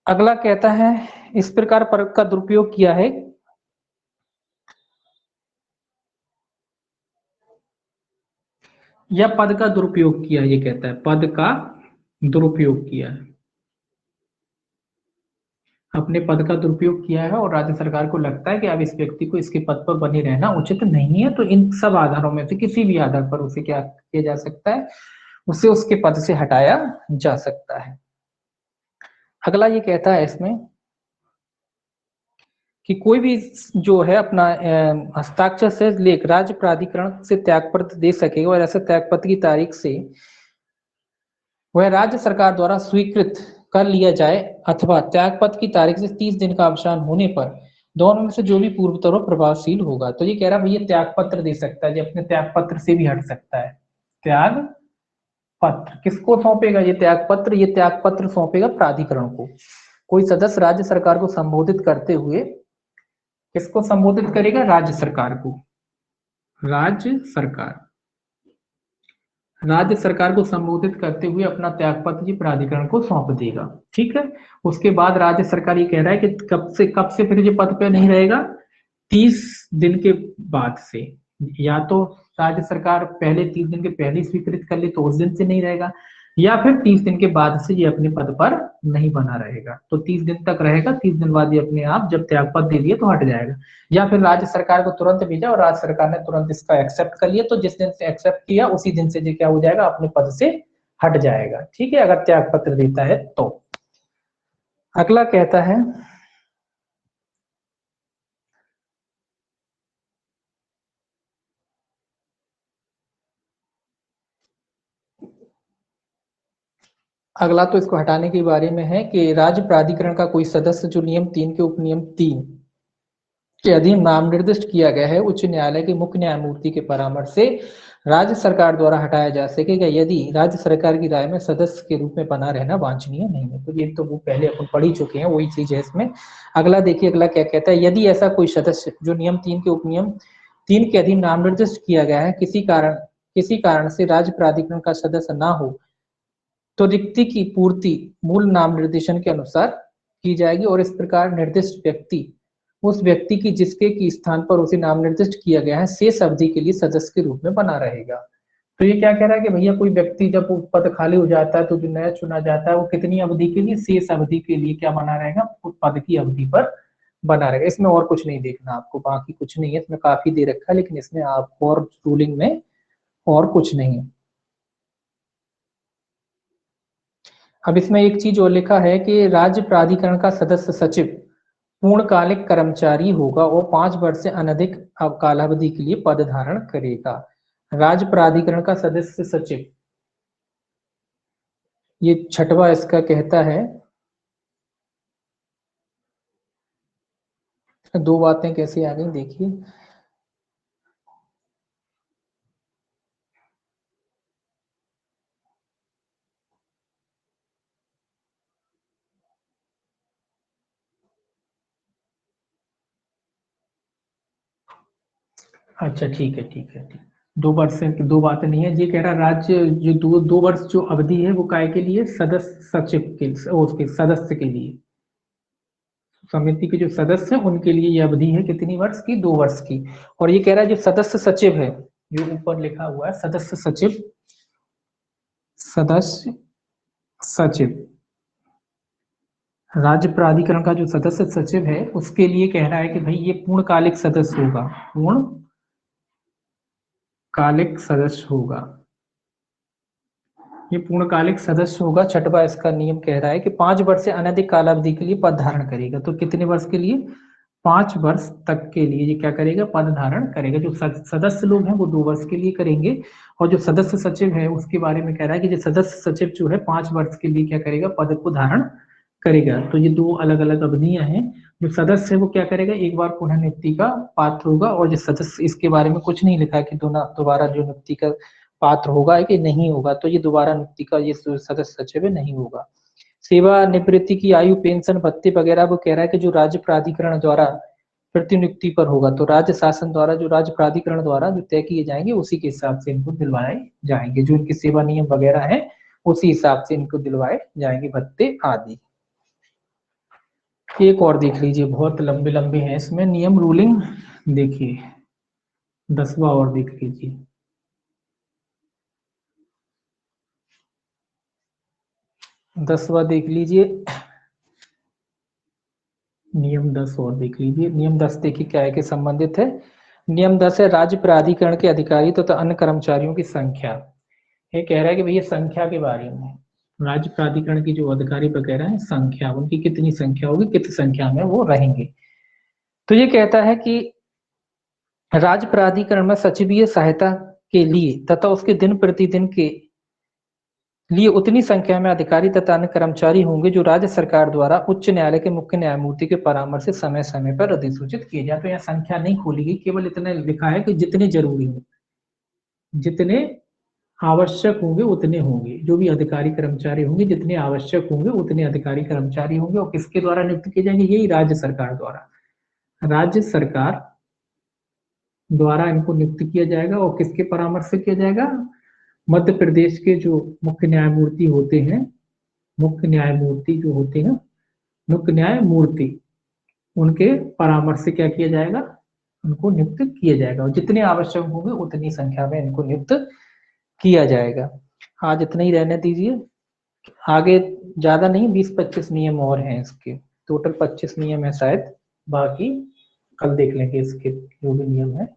अगला कहता है इस प्रकार परक का दुरुपयोग किया है या पद का दुरुपयोग किया, ये कहता है पद का दुरुपयोग किया है, अपने पद का दुरुपयोग किया है और राज्य सरकार को लगता है कि अब इस व्यक्ति को इसके पद पर बने रहना उचित नहीं है, तो इन सब आधारों में से किसी भी आधार पर उसे क्या किया जा सकता है, उसे उसके पद से हटाया जा सकता है। अगला ये कहता है इसमें कि कोई भी जो है अपना हस्ताक्षर से लेख राज्य प्राधिकरण से त्यागपत्र दे सकेगा और ऐसे त्यागपत्र की तारीख से वह राज्य सरकार द्वारा स्वीकृत कर लिया जाए अथवा त्यागपत्र की तारीख से 30 दिन का अवसान होने पर दोनों में से जो भी पूर्वतरो प्रभावशील होगा। तो ये कह रहा है भैया त्यागपत्र दे सकता है, जो अपने त्यागपत्र से भी हट सकता है। त्याग पत्र किसको सौंपेगा, ये त्यागपत्र सौंपेगा प्राधिकरण को। कोई सदस्य राज्य सरकार को संबोधित करते हुए किसको संबोधित करेगा, राज्य सरकार को। राज्य सरकार को संबोधित करते हुए अपना त्यागपत्र जी प्राधिकरण को सौंप देगा। ठीक है, उसके बाद राज्य सरकार ये कह रहा है कि कब से फिर ये पद पे नहीं रहेगा, 30 दिन के बाद से। या तो राज्य सरकार पहले 30 दिन के पहले स्वीकृत कर ले तो उस दिन से नहीं रहेगा, या फिर 30 दिन के बाद से ये अपने पद पर नहीं बना रहेगा। तो 30 दिन तक रहेगा, 30 दिन बाद ये अपने आप जब त्यागपत्र दे दिए तो हट जाएगा। या फिर राज्य सरकार को तुरंत भेजा और राज्य सरकार ने तुरंत इसका एक्सेप्ट कर लिया, तो जिस दिन से एक्सेप्ट किया उसी दिन से ये क्या हो जाएगा, अपने पद से हट जाएगा। ठीक है, अगर त्यागपत्र देता है तो। अगला कहता है अगला तो इसको हटाने के बारे में है कि राज्य प्राधिकरण का कोई सदस्य जो नियम 3 के उपनियम 3 के अधीन नाम निर्दिष्ट किया गया है उच्च न्यायालय के मुख्य न्यायमूर्ति के परामर्श से राज्य सरकार द्वारा हटाया जा सकेगा यदि राज्य सरकार की राय में सदस्य के रूप में बना रहना वांछनीय नहीं है। तो ये तो वो पहले अपन पढ़ ही चुके हैं, वही चीज है इसमें। अगला देखिए, अगला क्या कहता है, यदि ऐसा कोई सदस्य जो नियम 3 के उपनियम 3 के अधीन नाम निर्दिष्ट किया गया है किसी कारण से राज्य प्राधिकरण का सदस्य ना हो तो रिक्ति की पूर्ति मूल नाम निर्देशन के अनुसार की जाएगी और इस प्रकार निर्दिष्ट व्यक्ति उस व्यक्ति की जिसके की स्थान पर उसे नाम निर्दिष्ट किया गया है शेष अवधि के लिए सदस्य के रूप में बना रहेगा। तो ये क्या कह रहा है कि भैया कोई व्यक्ति जब पद खाली हो जाता है तो जो नया चुना जाता है वो कितनी अवधि के लिए, शेष अवधि के लिए क्या बना रहेगा, उस पद की अवधि पर बना रहेगा। इसमें और कुछ नहीं देखना आपको, बाकी कुछ नहीं है इसमें, काफी दे रखा है लेकिन इसमें आपको और रूलिंग में और कुछ नहीं है। अब इसमें एक चीज और लिखा है कि राज्य प्राधिकरण का सदस्य सचिव पूर्णकालिक कर्मचारी होगा और 5 वर्ष से अनधिक कालावधि के लिए पद धारण करेगा। राज्य प्राधिकरण का सदस्य सचिव, ये 6वां इसका कहता है। दो बातें कैसे आ गई देखिए। अच्छा ठीक है ठीक है ठीक। 2 वर्ष से दो बातें नहीं है, ये कह रहा राज्य जो 2 वर्ष जो अवधि है वो काय के लिए, सदस्य सचिव के उसके सदस्य के लिए, समिति के जो सदस्य हैं उनके लिए ये अवधि है कितनी वर्ष की, 2 वर्ष की। और ये कह रहा है जो सदस्य सचिव है, जो ऊपर लिखा हुआ है सदस्य सचिव राज्य प्राधिकरण का जो सदस्य सचिव है उसके लिए कह रहा है कि भाई ये पूर्णकालिक सदस्य होगा, पूर्णकालिक सदस्य होगा, ये पूर्णकालिक सदस्य होगा। 6वां इसका नियम कह रहा है कि 5 वर्ष से अनधिक कालावधि के लिए पद धारण करेगा। तो कितने वर्ष के लिए, 5 वर्ष तक के लिए ये क्या करेगा, पद धारण करेगा। जो सदस्य लोग हैं वो 2 वर्ष के लिए करेंगे और जो सदस्य सचिव है उसके बारे में कह रहा है कि जो सदस्य सचिव जो है 5 वर्ष के लिए क्या करेगा, पद को धारण करेगा। तो ये 2 अलग अलग अवधियां हैं। जो सदस्य है वो क्या करेगा, एक बार पुनः नियुक्ति का पात्र होगा और जो सदस्य, इसके बारे में कुछ नहीं लिखा है कि दोबारा जो नियुक्ति का पात्र होगा कि नहीं होगा। तो ये दोबारा नियुक्ति का ये सदस्य सचिव नहीं होगा। सेवा निवृत्ति की आयु, पेंशन, भत्ते वगैरह वो कह रहा है कि जो राज्य प्राधिकरण द्वारा प्रतिनियुक्ति पर होगा, तो राज्य शासन द्वारा, जो राज्य प्राधिकरण द्वारा जो तय किए जाएंगे उसी के हिसाब से इनको दिलवाए जाएंगे, जो इनके सेवा नियम वगैरह है उसी हिसाब से इनको दिलवाए जाएंगे भत्ते आदि। एक और देख लीजिए, बहुत लंबे लंबे हैं इसमें नियम रूलिंग, देखिए 10वां और देख लीजिए। दसवां देख लीजिए, नियम 10 और देख लीजिए। नियम 10 देखिए क्या है कि संबंधित है। नियम 10 है राज्य प्राधिकरण के अधिकारी तथा अन्य कर्मचारियों की संख्या। ये कह रहा है कि भैया संख्या के बारे में, राज्य प्राधिकरण की जो अधिकारी वगैरह है संख्या, उनकी कितनी संख्या होगी, कितनी संख्या में वो रहेंगे। तो ये कहता है कि राज्य प्राधिकरण में सचिवीय सहायता के लिए तथा उसके दिन प्रतिदिन के लिए उतनी संख्या में अधिकारी तथा अन्य कर्मचारी होंगे जो राज्य सरकार द्वारा उच्च न्यायालय के मुख्य न्यायमूर्ति के परामर्श से समय समय पर अधिसूचित किए जाए। तो यहाँ संख्या नहीं खोली गई, केवल इतना लिखा है कि जितने जरूरी हो, जितने आवश्यक होंगे उतने होंगे, जो भी अधिकारी कर्मचारी होंगे जितने आवश्यक होंगे उतने अधिकारी कर्मचारी होंगे। और किसके द्वारा नियुक्त किए जाएंगे, यही राज्य सरकार द्वारा, राज्य सरकार द्वारा इनको नियुक्त किया जाएगा। और किसके परामर्श से किया जाएगा, मध्य प्रदेश के जो मुख्य न्यायमूर्ति होते हैं, मुख्य न्यायमूर्ति जो होते हैं, मुख्य न्यायमूर्ति, उनके परामर्श से क्या किया जाएगा, उनको नियुक्त किया जाएगा। और जितने आवश्यक होंगे उतनी संख्या में इनको नियुक्त किया जाएगा। आज इतना ही रहने दीजिए, आगे ज्यादा नहीं, 20-25 नियम और हैं इसके, टोटल 25 नियम है शायद, बाकी कल देख लेंगे इसके जो भी नियम है।